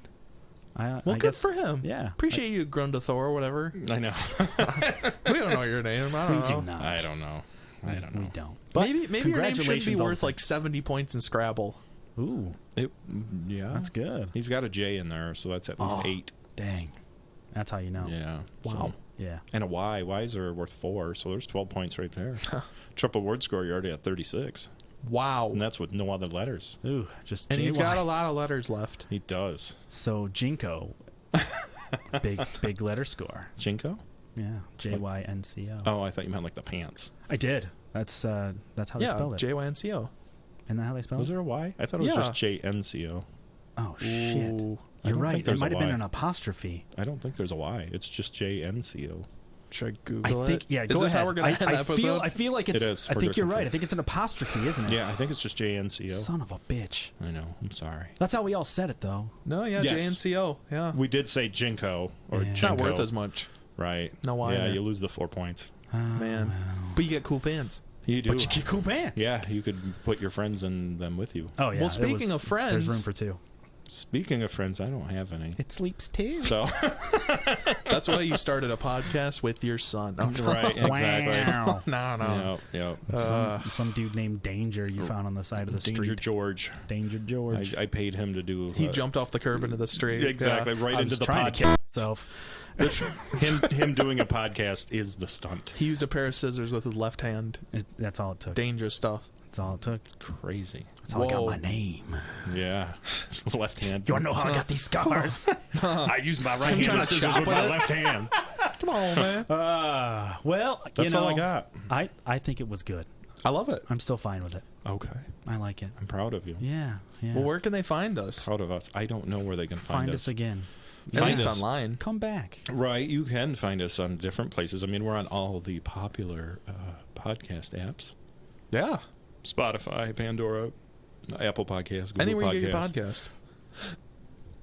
I Good guess, for him. Yeah. Appreciate you, Grundathor, or whatever. I know. We don't know your name. I We don't know. do not. I don't know. We don't. But Maybe your name shouldn't be congratulations worth on- like 70 points in Scrabble. Ooh, Yeah. that's good. He's got a J in there, so that's at least Oh. 8. Dang. That's how you know. Yeah. Wow. So- Yeah. and a Y. Y's are worth 4, so there's 12 points right there. Triple word score, you're already at 36. Wow. And that's with no other letters. Ooh, just And he's JY. got a lot of letters left. He does. So Jinko, big letter score. Jinko? Yeah, JYNCO. Oh, I thought you meant like the pants. I did. That's how they spelled it. JYNCO. Isn't that how they spelled Was it? there a Y? I thought it was Yeah. just JNCO. Oh shit! Ooh. I You're don't right. think It there's a might have been Y. an apostrophe. I don't think there's a Y. It's just JNCO. Should I Google I think. it? Yeah. Is go this ahead. how we're going to end the episode? I feel like it's. It is. I We're think you're looking right. for- I think it's an apostrophe, isn't it? Yeah, I think it's just JNCO. Son of a bitch. I know. I'm sorry. That's how we all said it, though. No, yeah, Yes. JNCO. Yeah. We did say Jinko or Yeah. It's not Jinko. worth as much, Right. No Y in Yeah, there. you lose the 4 points. man. But you get cool pants. You do. But you get cool pants. Yeah, you could put your friends in them with you. Oh yeah. Well, speaking of friends- there's room for 2. Speaking of friends, I don't have any. It sleeps too. So, That's why you started a podcast with your son. No, right, exactly. Wow. no. Yep. Some dude named Danger you found on the side of the Danger street. George. Danger George. I paid him to do. He jumped off the curb into the street. Exactly, right I into was the trying to podcast. kill myself. him doing a podcast is the stunt. He used a pair of scissors with his left hand. That's all it took. Dangerous stuff. That's all it took. Crazy. That's how I got Whoa. my name. Yeah. Left hand. You want to know how I got these scars? I use my right trying hand to scissors chop with with my it? left hand. Come on, man. Well, That's all I got. I think it was good. I love it. I'm still fine with it. Okay. I like it. I'm proud of you. Yeah. Well, where can they find us? Proud of us. I don't know where they can Find us again. At Find least us. online. Come back. Right. You can find us on different places. I mean, we're on all the popular podcast apps. Yeah. Spotify, Pandora, Apple Podcasts, Google Anywhere Podcasts. you get your podcast.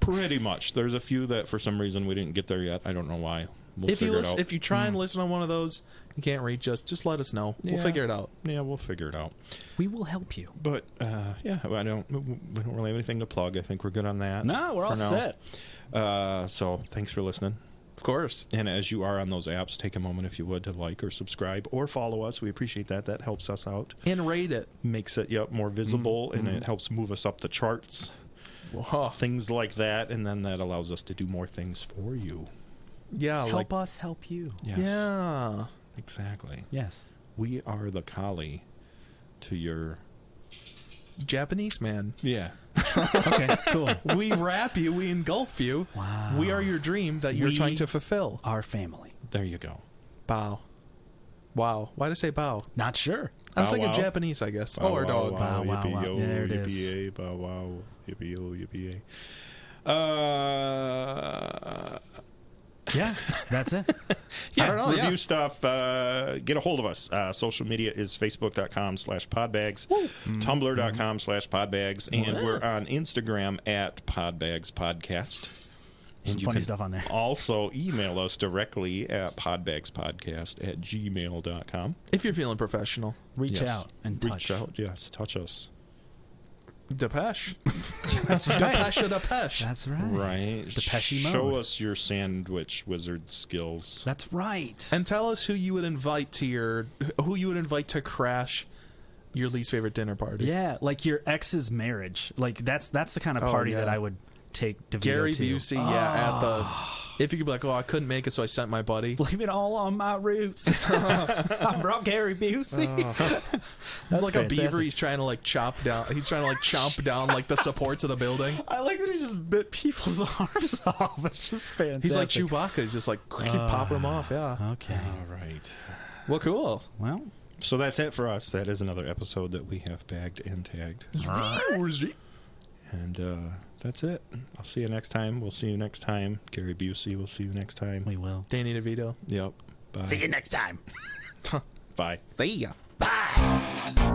Pretty much. There's a few that for some reason we didn't get there yet. I don't know why. We'll If you figure it out. if you try and listen on one of those, you can't reach us. Just let us know. We'll Yeah. figure it out. Yeah, we'll figure it out. We will help you. But yeah, we don't really have anything to plug. I think we're good on that. No, we're for all now. set. So thanks for listening. Of course. And as you are on those apps, take a moment, if you would, to like or subscribe or follow us. We appreciate that. That helps us out. And rate it. Makes it more visible, and it helps move us up the charts. Oh, Things like that, and then that allows us to do more things for you. yeah. Help us help you. Yes. Yeah. Exactly. Yes. We are the collie to your... Japanese man. Yeah. Okay, cool. We wrap you. We engulf you. Wow. We are your dream that you're We- trying to fulfill. Our family. There you go. Bow. Wow. Why did I say bow? Not sure. I was Bow thinking wow. Japanese, I guess. Bow Oh, or wow, dog. wow, Bow wow, yippee wow. yo, There it yippee is. yay, bow wow, yippee yo, yippee yay. Yeah, that's it. Yeah, I don't know, review yeah. stuff. Get a hold of us. Social media is facebook.com/podbags, tumblr.com/podbags, and we're on Instagram at Podbags Podcast. And Some you funny can stuff on there. Also email us directly at podbagspodcast@gmail.com. If you're feeling professional. Reach Yes. out and touch. Reach out, yes, touch us. Depeche. That's right. Depeche, Depeche. That's right. Right. Depeche mode. Show us your sandwich wizard skills. That's right. And tell us who you would invite to crash your least favorite dinner party. Yeah, like your ex's marriage. Like that's the kind of party yeah. that I would take DeVito Gary to. Busey, yeah, at the... If you could be like, oh, I couldn't make it, so I sent my buddy. Blame it all on my roots. I brought Gary Busey. It's like fantastic. a beaver he's trying to like chop down. He's trying to like chomp down like the supports of the building. I like that he just bit people's arms off. It's just fantastic. He's like Chewbacca. He's just like popping them off. Yeah. Okay. All right. Well, cool. Well, So that's it for us. That is another episode that we have bagged and tagged. And that's it. I'll see you next time. We'll see you next time. Gary Busey, we'll see you next time. we will. Danny DeVito. Yep. Bye. See you next time. Bye. See ya. Bye.